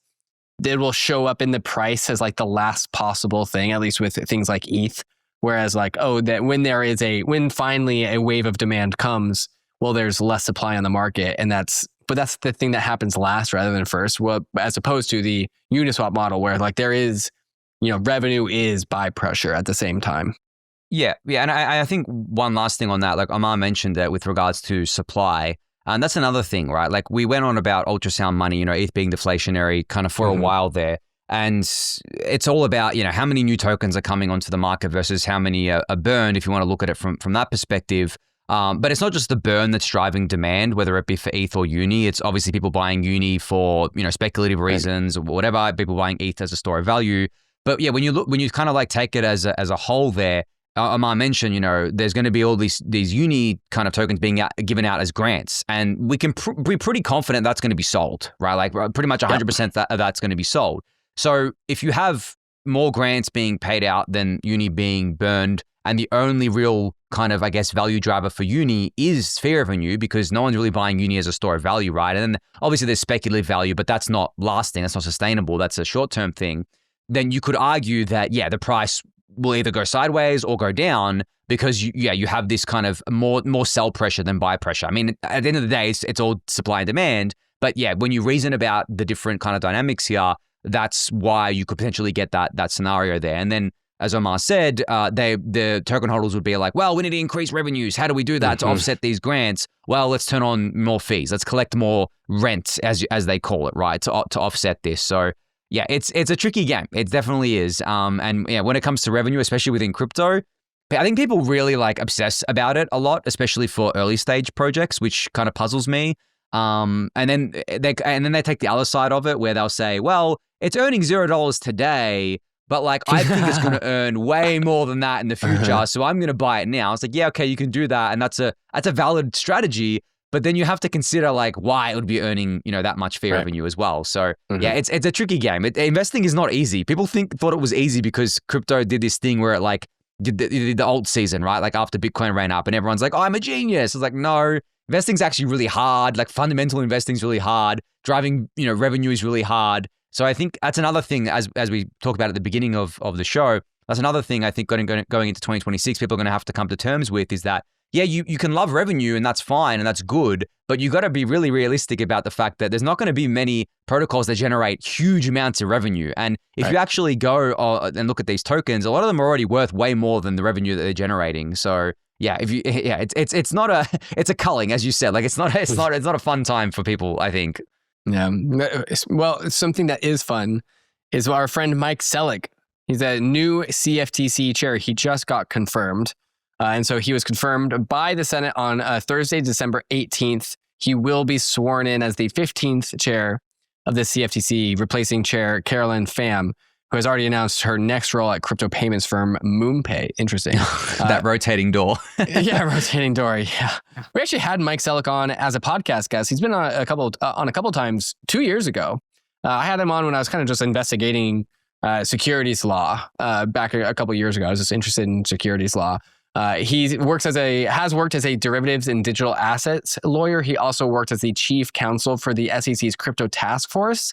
it will show up in the price as like the last possible thing, at least with things like ETH. Whereas like, that when finally a wave of demand comes, well, there's less supply on the market, and that's the thing that happens last rather than first. Well, as opposed to the Uniswap model where like there is, revenue is buy pressure at the same time. Yeah. And I think one last thing on that, like Amar mentioned that with regards to supply, and that's another thing, right? Like we went on about ultrasound money, ETH being deflationary kind of for a while there. And it's all about, how many new tokens are coming onto the market versus how many are burned, if you want to look at it from that perspective. But it's not just the burn that's driving demand, whether it be for ETH or Uni. It's obviously people buying Uni for, speculative reasons or whatever, people buying ETH as a store of value. But yeah, when you kind of like take it as a whole there, Amar mentioned, there's going to be all these Uni kind of tokens being given out as grants, and we can be pretty confident that's going to be sold, right? Like pretty much 100% that's going to be sold. So if you have more grants being paid out than Uni being burned, and the only real kind of, I guess, value driver for Uni is fee revenue, because no one's really buying Uni as a store of value, right? And then obviously there's speculative value, but that's not lasting, that's not sustainable, that's a short-term thing. Then you could argue that, the price will either go sideways or go down, because you have this kind of more sell pressure than buy pressure. I mean, at the end of the day, it's all supply and demand. But yeah, when you reason about the different kind of dynamics here, that's why you could potentially get that scenario there. And then, as Omar said, the token holders would be like, well, we need to increase revenues. How do we do that to offset these grants? Well, let's turn on more fees. Let's collect more rent, as they call it, right, to offset this. So yeah, it's a tricky game. It definitely is. And yeah, when it comes to revenue, especially within crypto, I think people really like obsess about it a lot, especially for early stage projects, which kind of puzzles me. And then they take the other side of it, where they'll say, well, it's earning $0 today, but like I think it's going to earn way more than that in the future, so I'm going to buy it now. It's like, yeah, okay, you can do that, and that's a valid strategy. But then you have to consider like why it would be earning, that much fee revenue as well. So yeah, it's a tricky game. Investing is not easy. People thought it was easy because crypto did this thing where it like did the alt season, right? Like after Bitcoin ran up, and everyone's like, oh, I'm a genius. It's like, no, investing's actually really hard. Like fundamental investing's really hard. Driving, revenue is really hard. So I think that's another thing, as we talked about at the beginning of the show, that's another thing I think going into 2026, people are going to have to come to terms with, is that, yeah, you can love revenue and that's fine and that's good, but you got to be really realistic about the fact that there's not going to be many protocols that generate huge amounts of revenue. And if you actually go and look at these tokens, a lot of them are already worth way more than the revenue that they're generating. So yeah, it's a culling, as you said. Like it's not a fun time for people, I think. Yeah. Well, something that is fun is our friend Mike Selig. He's a new CFTC chair. He just got confirmed. And so he was confirmed by the Senate on Thursday, December 18th. He will be sworn in as the 15th chair of the CFTC, replacing Chair Carolyn Pham, who has already announced her next role at crypto payments firm MoonPay. Interesting. That rotating door. Yeah, rotating door. Yeah. We actually had Mike Selig on as a podcast guest. He's been on a couple times 2 years ago. I had him on when I was kind of just investigating securities law back a couple years ago. I was just interested in securities law. He has worked as a derivatives and digital assets lawyer. He also worked as the chief counsel for the SEC's crypto task force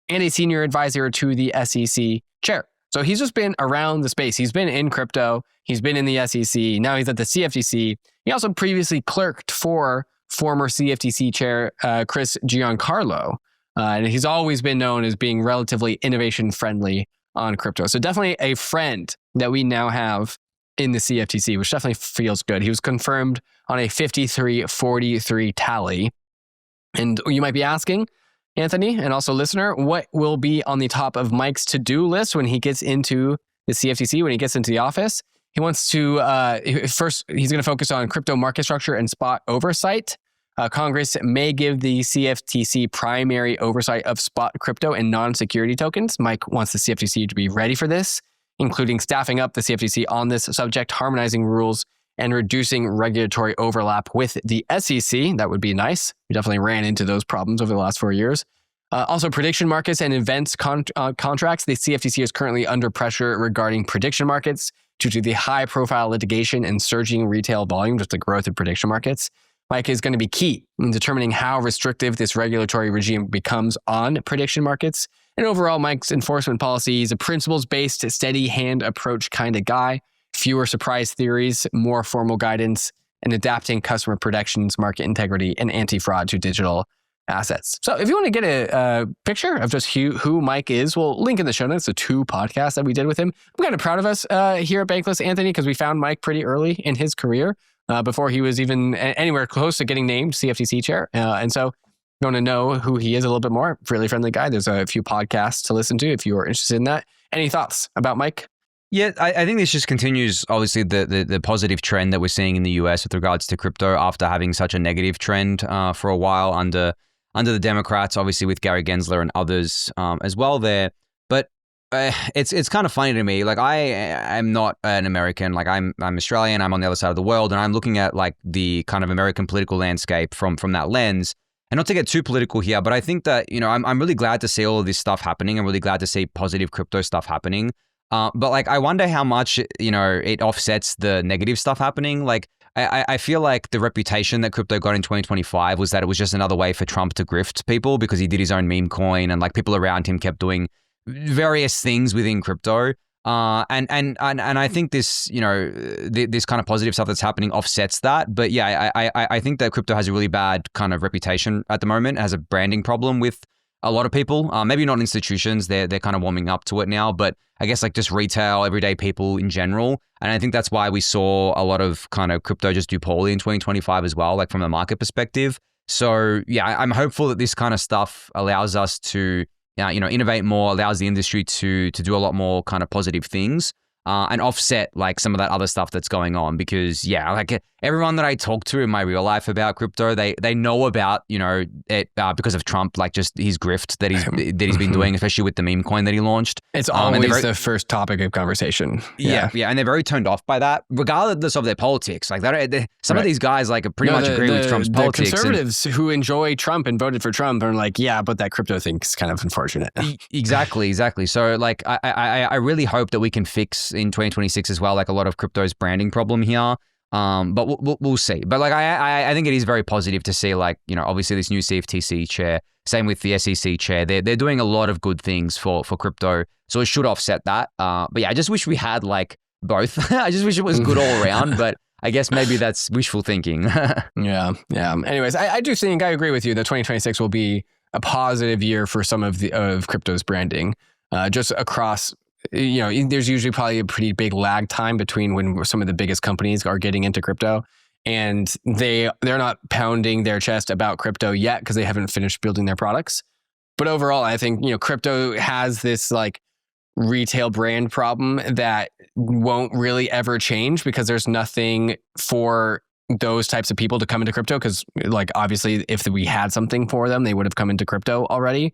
and a senior advisor to the SEC chair. So he's just been around the space. He's been in crypto. He's been in the SEC. Now he's at the CFTC. He also previously clerked for former CFTC chair Chris Giancarlo. And he's always been known as being relatively innovation friendly on crypto. So definitely a friend that we now have in the CFTC, which definitely feels good. He was confirmed on a 53-43 tally. And you might be asking, Anthony, and also listener, what will be on the top of Mike's to-do list when he gets into the CFTC, when he gets into the office? He wants to, first, he's going to focus on crypto market structure and spot oversight. Congress may give the CFTC primary oversight of spot crypto and non-security tokens. Mike wants the CFTC to be ready for this, including staffing up the CFTC on this subject, harmonizing rules, and reducing regulatory overlap with the SEC. That would be nice. We definitely ran into those problems over the last 4 years. Also, prediction markets and events contracts. The CFTC is currently under pressure regarding prediction markets due to the high-profile litigation and surging retail volume, just the growth of prediction markets. Mike is going to be key in determining how restrictive this regulatory regime becomes on prediction markets. And overall, Mike's enforcement policy is a principles-based, steady-hand approach kind of guy. Fewer surprise theories, more formal guidance, and adapting customer protections, market integrity, and anti-fraud to digital assets. So if you want to get a picture of just who Mike is, we'll link in the show notes the 2 podcasts that we did with him. I'm kind of proud of us here at Bankless, Anthony, because we found Mike pretty early in his career, before he was even anywhere close to getting named CFTC chair. And so if you want to know who he is a little bit more, really friendly guy. There's a few podcasts to listen to if you are interested in that. Any thoughts about Mike? Yeah, I think this just continues, obviously, the positive trend that we're seeing in the US with regards to crypto after having such a negative trend for a while under the Democrats, obviously with Gary Gensler and others as well there. But it's kind of funny to me. Like I am not an American. Like I'm Australian. I'm on the other side of the world, and I'm looking at like the kind of American political landscape from that lens. And not to get too political here, but I think that, you know, I'm really glad to see all of this stuff happening. I'm really glad to see positive crypto stuff happening. But like, I wonder how much, you know, it offsets the negative stuff happening. Like, I feel like the reputation that crypto got in 2025 was that it was just another way for Trump to grift people because he did his own meme coin and like people around him kept doing various things within crypto. And I think this, you know, this kind of positive stuff that's happening offsets that. But yeah, I think that crypto has a really bad kind of reputation at the moment. It has a branding problem with a lot of people. Maybe not institutions. They're kind of warming up to it now, but I guess like just retail, everyday people in general. And I think that's why we saw a lot of kind of crypto just do poorly in 2025 as well, like from a market perspective. So yeah, I'm hopeful that this kind of stuff allows us to, you know, innovate more, allows the industry to do a lot more kind of positive things and offset like some of that other stuff that's going on. Because yeah, like everyone that I talk to in my real life about crypto, they know about, you know, it because of Trump, like just his grift that he's been doing, especially with the meme coin that he launched. It's always the first topic of conversation. Yeah, and they're very turned off by that, regardless of their politics. Like some of these guys like pretty much agree with Trump's politics. The conservatives who enjoy Trump and voted for Trump are like, yeah, but that crypto thing's kind of unfortunate. Exactly. So like, I really hope that we can fix in 2026 as well, like a lot of crypto's branding problem here. But we'll see. But like, I think it is very positive to see, like, you know, obviously this new CFTC chair, same with the SEC chair. They're doing a lot of good things for crypto. So it should offset that. But yeah, I just wish we had like both. I just wish it was good all around, but I guess maybe that's wishful thinking. Yeah. Anyways, I do think, I agree with you that 2026 will be a positive year for some of crypto's branding, just across. You know, there's usually probably a pretty big lag time between when some of the biggest companies are getting into crypto, and they're not pounding their chest about crypto yet because they haven't finished building their products. But overall, I think, you know, crypto has this like retail brand problem that won't really ever change because there's nothing for those types of people to come into crypto. Because like, obviously, if we had something for them, they would have come into crypto already.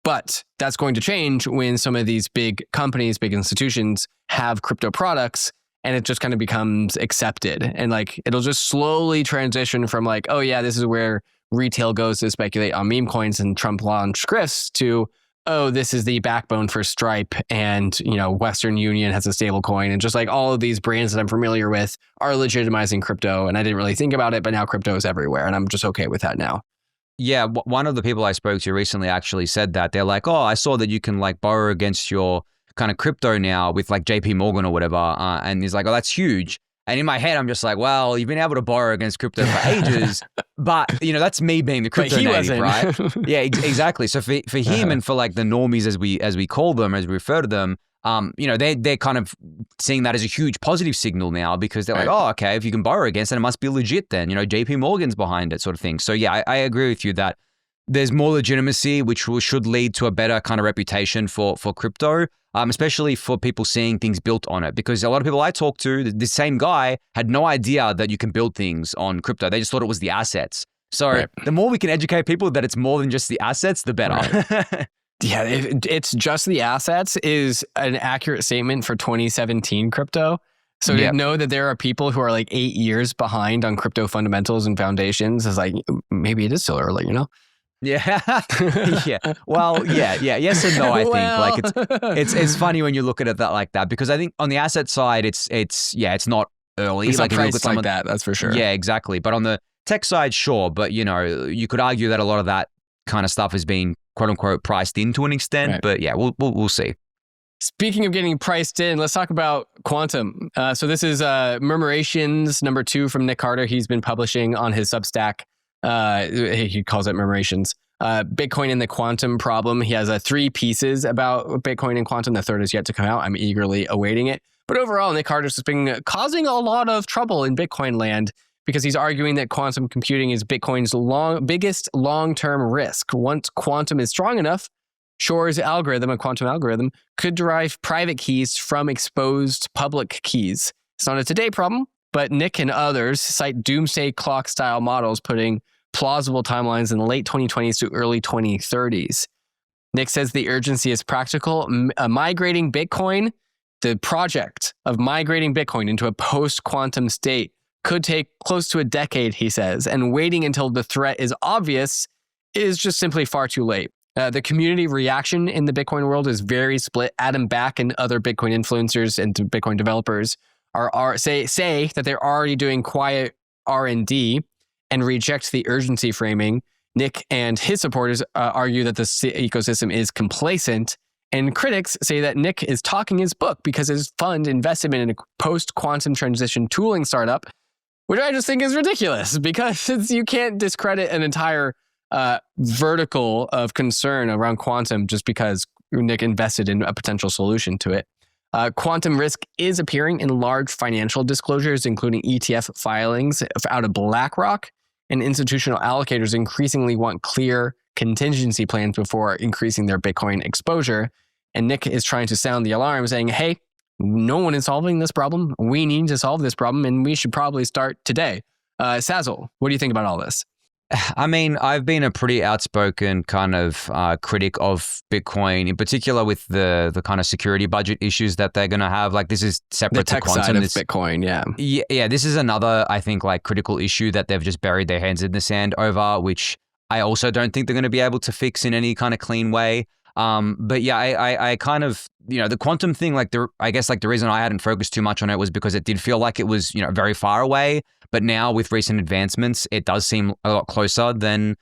But that's going to change when some of these big companies, big institutions have crypto products, and it just kind of becomes accepted. And like, it'll just slowly transition from like, oh yeah, this is where retail goes to speculate on meme coins and Trump launched grifts, to, oh, this is the backbone for Stripe, and, you know, Western Union has a stable coin, and just like all of these brands that I'm familiar with are legitimizing crypto. And I didn't really think about it, but now crypto is everywhere, and I'm just okay with that now. Yeah, one of the people I spoke to recently actually said that. They're like, oh, I saw that you can like borrow against your kind of crypto now with like JP Morgan or whatever. And he's like, oh, that's huge. And in my head, I'm just like, well, you've been able to borrow against crypto for ages, but you know, that's me being the crypto native, right? Yeah, exactly. So for him and for like the normies, as we call them, as we refer to them, you know, they're kind of seeing that as a huge positive signal now, because they're like, oh, okay, if you can borrow against it, it must be legit then, you know, JP Morgan's behind it, sort of thing. So yeah, I agree with you that there's more legitimacy, which should lead to a better kind of reputation for crypto, especially for people seeing things built on it. Because a lot of people I talk to, the same guy had no idea that you can build things on crypto. They just thought it was the assets. So the more we can educate people that it's more than just the assets, the better. Yeah, it's just the assets is an accurate statement for 2017 crypto. So to know that there are people who are like 8 years behind on crypto fundamentals and foundations is like, maybe it is still early, you know? Yeah. Yeah. Well, yeah. Yes and no, I think. Like it's funny when you look at it like that, because I think on the asset side, it's not early. It's like not priced like that, that's for sure. Yeah, exactly. But on the tech side, sure. But you know, you could argue that a lot of that kind of stuff has been quote unquote priced in to an extent. Right. But yeah, we'll see. Speaking of getting priced in, let's talk about Quantum. So this is Murmurations number 2 from Nic Carter. He's been publishing on his Substack. He calls it Murmurations. Bitcoin and the Quantum Problem. He has 3 pieces about Bitcoin and Quantum. The third is yet to come out. I'm eagerly awaiting it. But overall, Nic Carter's has been causing a lot of trouble in Bitcoin land, because he's arguing that quantum computing is Bitcoin's biggest long-term risk. Once quantum is strong enough, Shor's algorithm, a quantum algorithm, could derive private keys from exposed public keys. It's not a today problem, but Nic and others cite doomsday clock-style models putting plausible timelines in the late 2020s to early 2030s. Nic says the urgency is practical. Migrating Bitcoin, the project of migrating Bitcoin into a post-quantum state could take close to a decade, he says, and waiting until the threat is obvious is just simply far too late. The community reaction in the Bitcoin world is very split. Adam Back and other Bitcoin influencers and Bitcoin developers say that they're already doing quiet R&D and reject the urgency framing. Nic and his supporters argue that the ecosystem is complacent, and critics say that Nic is talking his book because his fund invested in a post-quantum transition tooling startup, which I just think is ridiculous because you can't discredit an entire vertical of concern around quantum just because Nic invested in a potential solution to it. Quantum risk is appearing in large financial disclosures, including ETF filings out of BlackRock, and institutional allocators increasingly want clear contingency plans before increasing their Bitcoin exposure. And Nic is trying to sound the alarm, saying, hey, no one is solving this problem. We need to solve this problem, and we should probably start today. Sazzle, what do you think about all this? I mean, I've been a pretty outspoken kind of critic of Bitcoin, in particular with the kind of security budget issues that they're going to have. Like, this is separate to quantum. The tech side of Bitcoin, yeah. Yeah, this is another, I think, like critical issue that they've just buried their hands in the sand over, which I also don't think they're going to be able to fix in any kind of clean way. But yeah, I kind of, the quantum thing, I guess the reason I hadn't focused too much on it was because it did feel like it was, very far away. But now with recent advancements, it does seem a lot closer than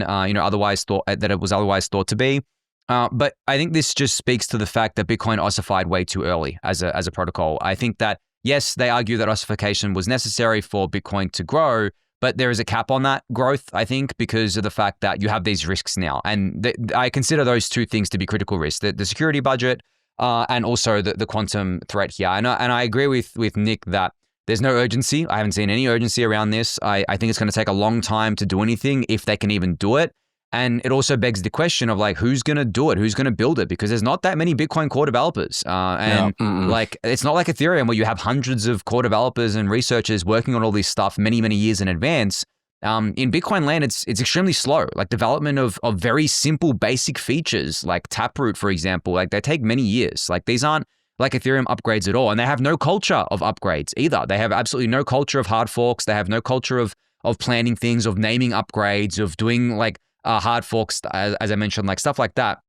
otherwise thought that it was otherwise thought to be. But I think this just speaks to the fact that Bitcoin ossified way too early as a protocol. I think that, yes, they argue that ossification was necessary for Bitcoin to grow, but there is a cap on that growth, I think, because of the fact that you have these risks now. And I consider those two things to be critical risks, the security budget and also the quantum threat here. And I agree with Nic that there's no urgency. I haven't seen any urgency around this. I think it's going to take a long time to do anything, if they can even do it. And it also begs the question of who's going to do it? Who's going to build it? Because there's not that many Bitcoin core developers. It's not like Ethereum where you have hundreds of core developers and researchers working on all this stuff many, many years in advance. In Bitcoin land, it's extremely slow. Like development of very simple basic features like Taproot, for example, they take many years. These aren't like Ethereum upgrades at all. And they have no culture of upgrades either. They have absolutely no culture of hard forks. They have no culture of planning things, of naming upgrades, of doing hard forks, as I mentioned, stuff like that.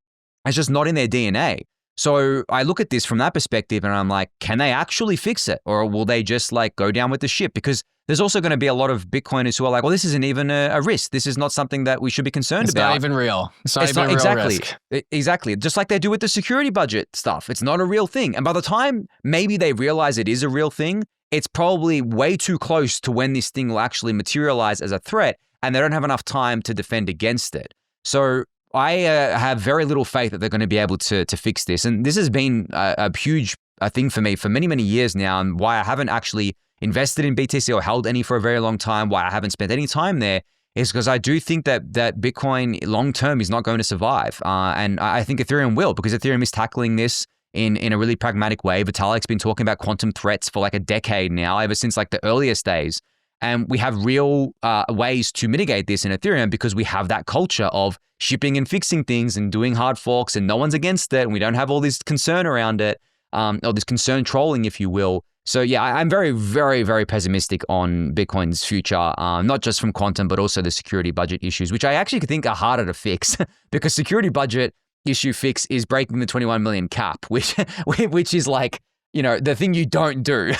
It's just not in their DNA. So I look at this from that perspective and I'm like, can they actually fix it? Or will they just go down with the ship? Because there's also going to be a lot of Bitcoiners who are like, well, this isn't even a risk. This is not something that we should be concerned about. It's not even real. It's not even a real risk. Exactly. Just like they do with the security budget stuff. It's not a real thing. And by the time maybe they realize it is a real thing, it's probably way too close to when this thing will actually materialize as a threat, and they don't have enough time to defend against it. So I have very little faith that they're going to be able to fix this. And this has been a huge thing for me for many, many years now, and why I haven't actually invested in BTC or held any for a very long time, why I haven't spent any time there, is because I do think that Bitcoin long-term is not going to survive. And I think Ethereum will, because Ethereum is tackling this in a really pragmatic way. Vitalik's been talking about quantum threats for a decade now, ever since the earliest days. And we have real ways to mitigate this in Ethereum because we have that culture of shipping and fixing things and doing hard forks, and no one's against it. And we don't have all this concern around it, or this concern trolling, if you will. So yeah, I'm very, very, very pessimistic on Bitcoin's future, not just from quantum, but also the security budget issues, which I actually think are harder to fix because security budget issue fix is breaking the 21 million cap, which is the thing you don't do.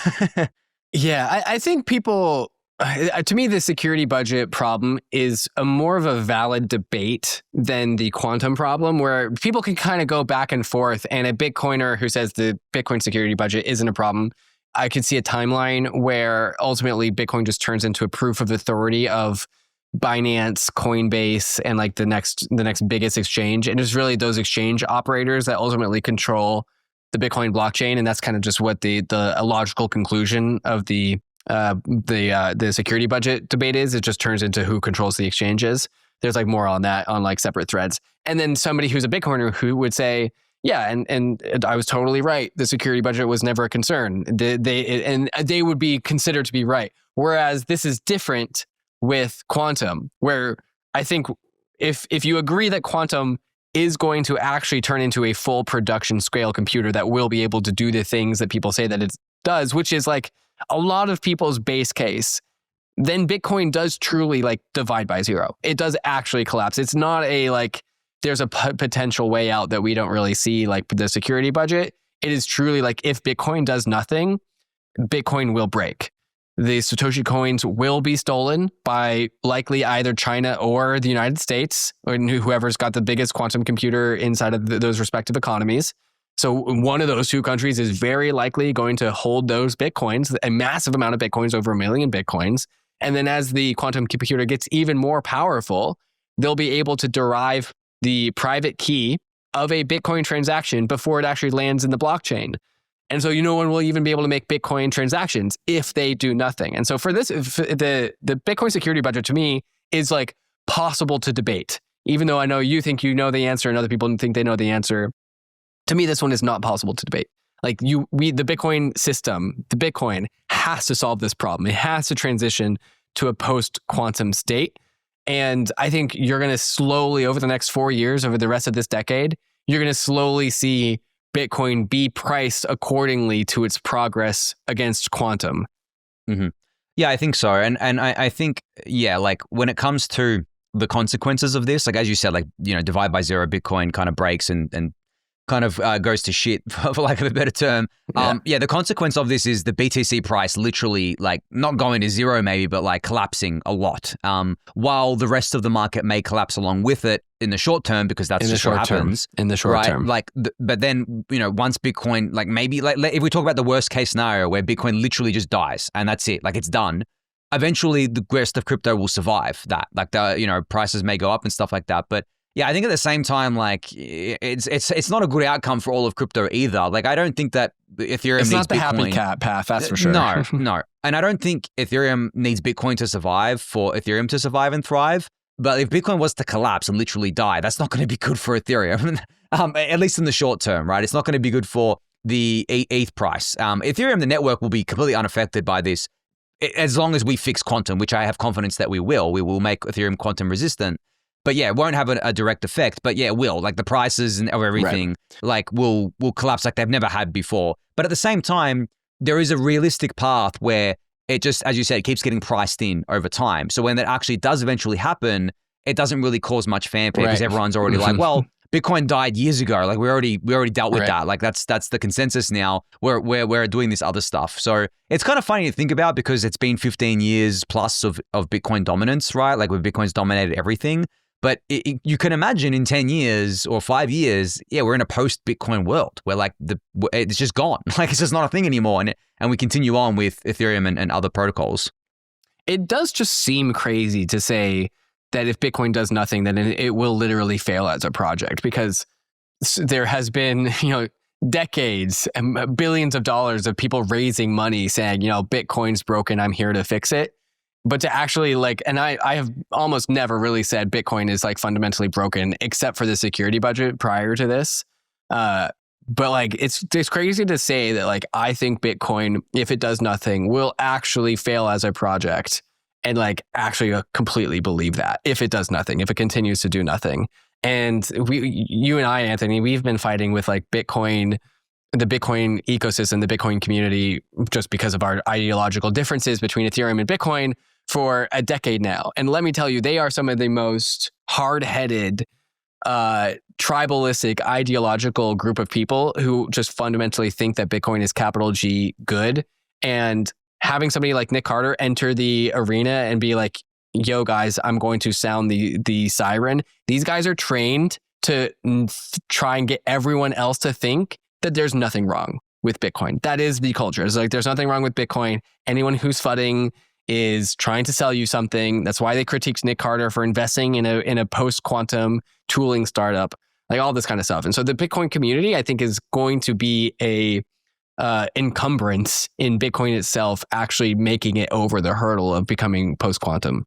Yeah, I think people... To me, the security budget problem is more of a valid debate than the quantum problem, where people can kind of go back and forth. And a Bitcoiner who says the Bitcoin security budget isn't a problem, I could see a timeline where ultimately Bitcoin just turns into a proof of authority of Binance, Coinbase, and the next biggest exchange. And it's really those exchange operators that ultimately control the Bitcoin blockchain. And that's kind of just what the logical conclusion of the security budget debate is. It just turns into who controls the exchanges. there's like more on that on like separate threads. And then somebody who's a Bitcoiner who would say, yeah, and I was totally right. The security budget was never a concern. They would be considered to be right. Whereas this is different with quantum, where I think if you agree that quantum is going to actually turn into a full production scale computer that will be able to do the things that people say that it does, which is like a lot of people's base case, then Bitcoin does truly like divide by zero. It does actually collapse. It's not a like, there's a potential way out that we don't really see like the security budget. It is truly like if Bitcoin does nothing, Bitcoin will break. The Satoshi coins will be stolen by likely either China or the United States, or whoever's got the biggest quantum computer inside of those respective economies. So one of those two countries is very likely going to hold those Bitcoins, a massive amount of Bitcoins, over 1 million Bitcoins. And then as the quantum computer gets even more powerful, they'll be able to derive the private key of a Bitcoin transaction before it actually lands in the blockchain. And so no one will even be able to make Bitcoin transactions if they do nothing. And so for this, the Bitcoin security budget to me is like possible to debate. Even though I know you think you know the answer and other people think they know the answer, to me, this one is not possible to debate. Like the Bitcoin system, the Bitcoin has to solve this problem. It has to transition to a post-quantum state. And I think you're going to slowly, over the next 4 years, over the rest of this decade, you're going to slowly see Bitcoin be priced accordingly to its progress against quantum. Mm-hmm. Yeah, I think so. And I think, yeah, like when it comes to the consequences of this, like as you said, like, you know, divide by zero, Bitcoin kind of breaks and kind of goes to shit, for lack of a better term. Yeah, the consequence of this is the BTC price literally like not going to zero maybe, but like collapsing a lot. While the rest of the market may collapse along with it in the short term, because that's just what happens. In the short term. Like, but then, you know, once Bitcoin, like maybe, like if we talk about the worst case scenario where Bitcoin literally just dies and that's it, like it's done. Eventually the rest of crypto will survive that. Like the, you know, prices may go up and stuff like that. But yeah, I think at the same time, like it's not a good outcome for all of crypto either. Like I don't think that Ethereum needs Bitcoin. It's not the happy cat path, that's for sure. No. And I don't think Ethereum needs Bitcoin to survive for Ethereum to survive and thrive. But if Bitcoin was to collapse and literally die, that's not going to be good for Ethereum, at least in the short term, right? It's not going to be good for the ETH price. Ethereum, the network, will be completely unaffected by this as long as we fix quantum, which I have confidence that we will. We will make Ethereum quantum resistant. But yeah, it won't have a direct effect. But yeah, it will. Like the prices and of everything, like will collapse like they've never had before. But at the same time, there is a realistic path where it just, as you said, it keeps getting priced in over time. So when that actually does eventually happen, it doesn't really cause much fanfare because everyone's already like, well, Bitcoin died years ago. Like we already dealt with that. Like that's the consensus now. We're doing this other stuff. So it's kind of funny to think about because it's been 15 years plus of Bitcoin dominance, right? Like where Bitcoin's dominated everything. But you can imagine in 10 years or 5 years, yeah, we're in a post-Bitcoin world where like it's just gone. Like it's just not a thing anymore. And we continue on with Ethereum and other protocols. It does just seem crazy to say that if Bitcoin does nothing, then it will literally fail as a project, because there has been, you know, decades and billions of dollars of people raising money saying, you know, Bitcoin's broken, I'm here to fix it. But to actually like, and I have almost never really said Bitcoin is like fundamentally broken except for the security budget prior to this. But like, it's crazy to say that like, I think Bitcoin, if it does nothing, will actually fail as a project, and like actually completely believe that if it does nothing, if it continues to do nothing. And you and I, Anthony, we've been fighting with like Bitcoin, the Bitcoin ecosystem, the Bitcoin community, just because of our ideological differences between Ethereum and Bitcoin for a decade now. And let me tell you, they are some of the most hard-headed, tribalistic, ideological group of people who just fundamentally think that Bitcoin is capital G good. And having somebody like Nic Carter enter the arena and be like, yo guys, I'm going to sound the siren. These guys are trained to try and get everyone else to think that there's nothing wrong with Bitcoin. That is the culture. It's like, there's nothing wrong with Bitcoin. Anyone who's fudding is trying to sell you something. That's why they critiqued Nic Carter for investing in a post-quantum tooling startup, like all this kind of stuff. And so the Bitcoin community, I think, is going to be a encumbrance in Bitcoin itself actually making it over the hurdle of becoming post-quantum.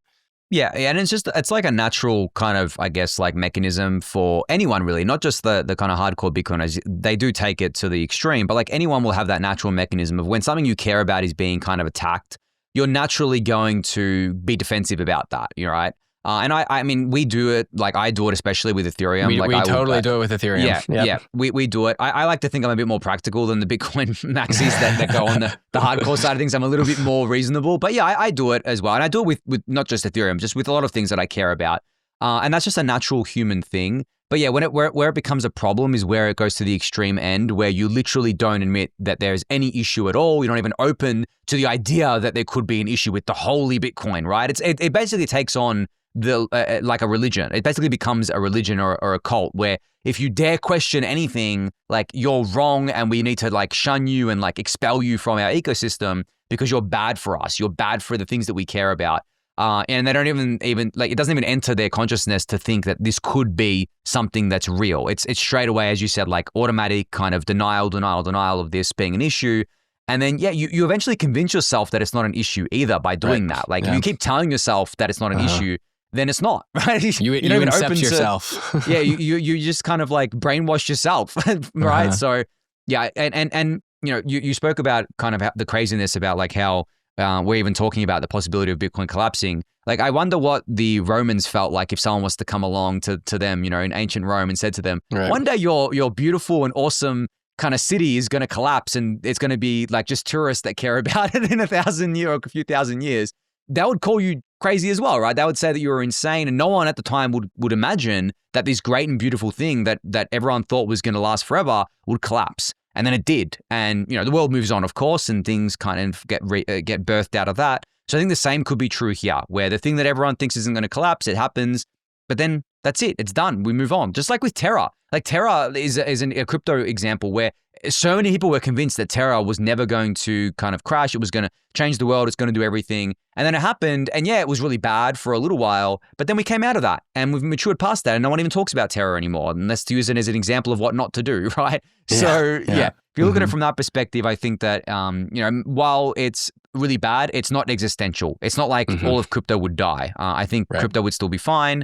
Yeah, and it's like a natural kind of, I guess, like mechanism for anyone really, not just the kind of hardcore Bitcoiners. They do take it to the extreme, but like anyone will have that natural mechanism of when something you care about is being kind of attacked, you're naturally going to be defensive about that, you know, right? And I mean, we do it, like I do it especially with Ethereum. We totally do it with Ethereum. Yeah, we do it. I like to think I'm a bit more practical than the Bitcoin maxis that go on the hardcore side of things. I'm a little bit more reasonable. But yeah, I do it as well. And I do it with not just Ethereum, just with a lot of things that I care about. And that's just a natural human thing. But yeah, where it becomes a problem is where it goes to the extreme end, where you literally don't admit that there's any issue at all. You're not even open to the idea that there could be an issue with the holy Bitcoin, right? It basically takes on like a religion. It basically becomes a religion or a cult where if you dare question anything, like you're wrong and we need to like shun you and like expel you from our ecosystem because you're bad for us. You're bad for the things that we care about. And they don't even like, it doesn't even enter their consciousness to think that this could be something that's real. It's straight away, as you said, like automatic kind of denial of this being an issue. And then, yeah, you eventually convince yourself that it's not an issue either by doing that. Like you keep telling yourself that it's not an issyou, then it's not, right? You don't even accept yourself. Yeah, you just kind of like brainwash yourself, right? So yeah, and you know, you spoke about kind of the craziness about like how we're even talking about the possibility of Bitcoin collapsing. Like, I wonder what the Romans felt like if someone was to come along to them, you know, in ancient Rome and said to them, one day your beautiful and awesome kind of city is going to collapse and it's going to be like just tourists that care about it in 1,000 years or a few thousand years. That would call you crazy as well, right? They would say that you were insane, and no one at the time would imagine that this great and beautiful thing that everyone thought was going to last forever would collapse. And then it did. And, you know, the world moves on, of course, and things kind of get birthed out of that. So I think the same could be true here, where the thing that everyone thinks isn't going to collapse, it happens, but then that's it. It's done. We move on. Just like with Terra. Like Terra is a crypto example where so many people were convinced that Terra was never going to kind of crash. It was going to change the world. It's going to do everything. And then it happened. And yeah, it was really bad for a little while. But then we came out of that and we've matured past that. And no one even talks about Terra anymore. And let's use it as an example of what not to do, right? Yeah, so yeah, if you look at it from that perspective, I think that, you know, while it's really bad, it's not existential. It's not like all of crypto would die. I think crypto would still be fine.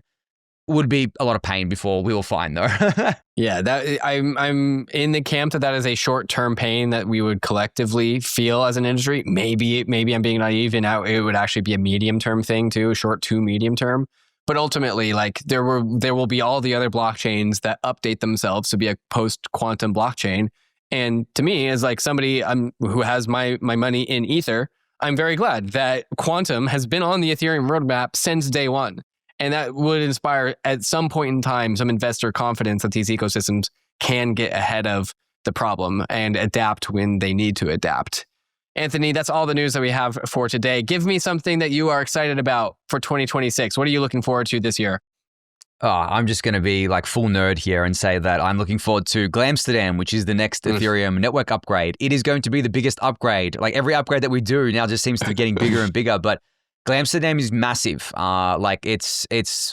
Would be a lot of pain before we were fine though. Yeah, that I'm in the camp that is a short-term pain that we would collectively feel as an industry. Maybe I'm being naive, and it would actually be a medium-term thing too, short to medium-term. But ultimately, like there will be all the other blockchains that update themselves to be a post-quantum blockchain. And to me, as like somebody who has my money in Ether, I'm very glad that quantum has been on the Ethereum roadmap since day one. And that would inspire at some point in time some investor confidence that these ecosystems can get ahead of the problem and adapt when they need to adapt. Anthony, that's all the news that we have for today. Give me something that you are excited about for 2026. What are you looking forward to this year? I'm just going to be like full nerd here and say that I'm looking forward to Glamsterdam, which is the next Ethereum network upgrade. It is going to be the biggest upgrade. Like every upgrade that we do now just seems to be getting bigger and bigger, but Glamsterdam is massive. Like it's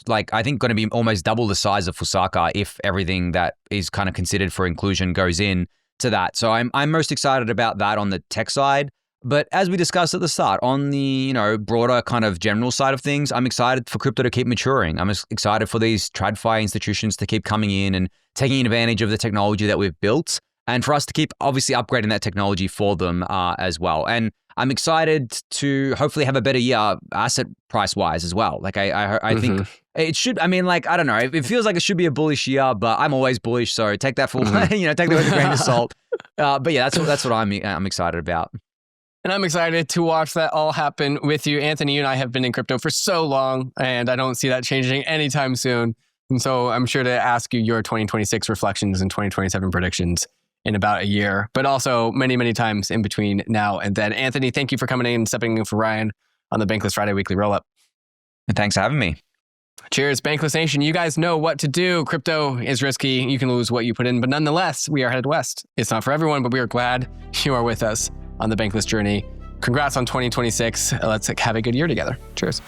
like I think going to be almost double the size of Fusaka if everything that is kind of considered for inclusion goes in to that. So I'm most excited about that on the tech side. But as we discussed at the start, on the, you know, broader kind of general side of things, I'm excited for crypto to keep maturing. I'm excited for these TradFi institutions to keep coming in and taking advantage of the technology that we've built, and for us to keep obviously upgrading that technology for them as well. And I'm excited to hopefully have a better year asset price wise as well. Like I think it should, I mean, like, I don't know, it feels like it should be a bullish year, but I'm always bullish. So take that for, you know, take that with a grain of salt. But yeah, that's what I'm excited about. And I'm excited to watch that all happen with you. Anthony, you and I have been in crypto for so long, and I don't see that changing anytime soon. And so I'm sure to ask you your 2026 reflections and 2027 predictions in about a year, but also many, many times in between now and then. Anthony, thank you for coming in and stepping in for Ryan on the Bankless Friday Weekly Rollup. And thanks for having me. Cheers, Bankless Nation. You guys know what to do. Crypto is risky. You can lose what you put in, but nonetheless, we are headed west. It's not for everyone, but we are glad you are with us on the Bankless journey. Congrats on 2026. Let's have a good year together. Cheers.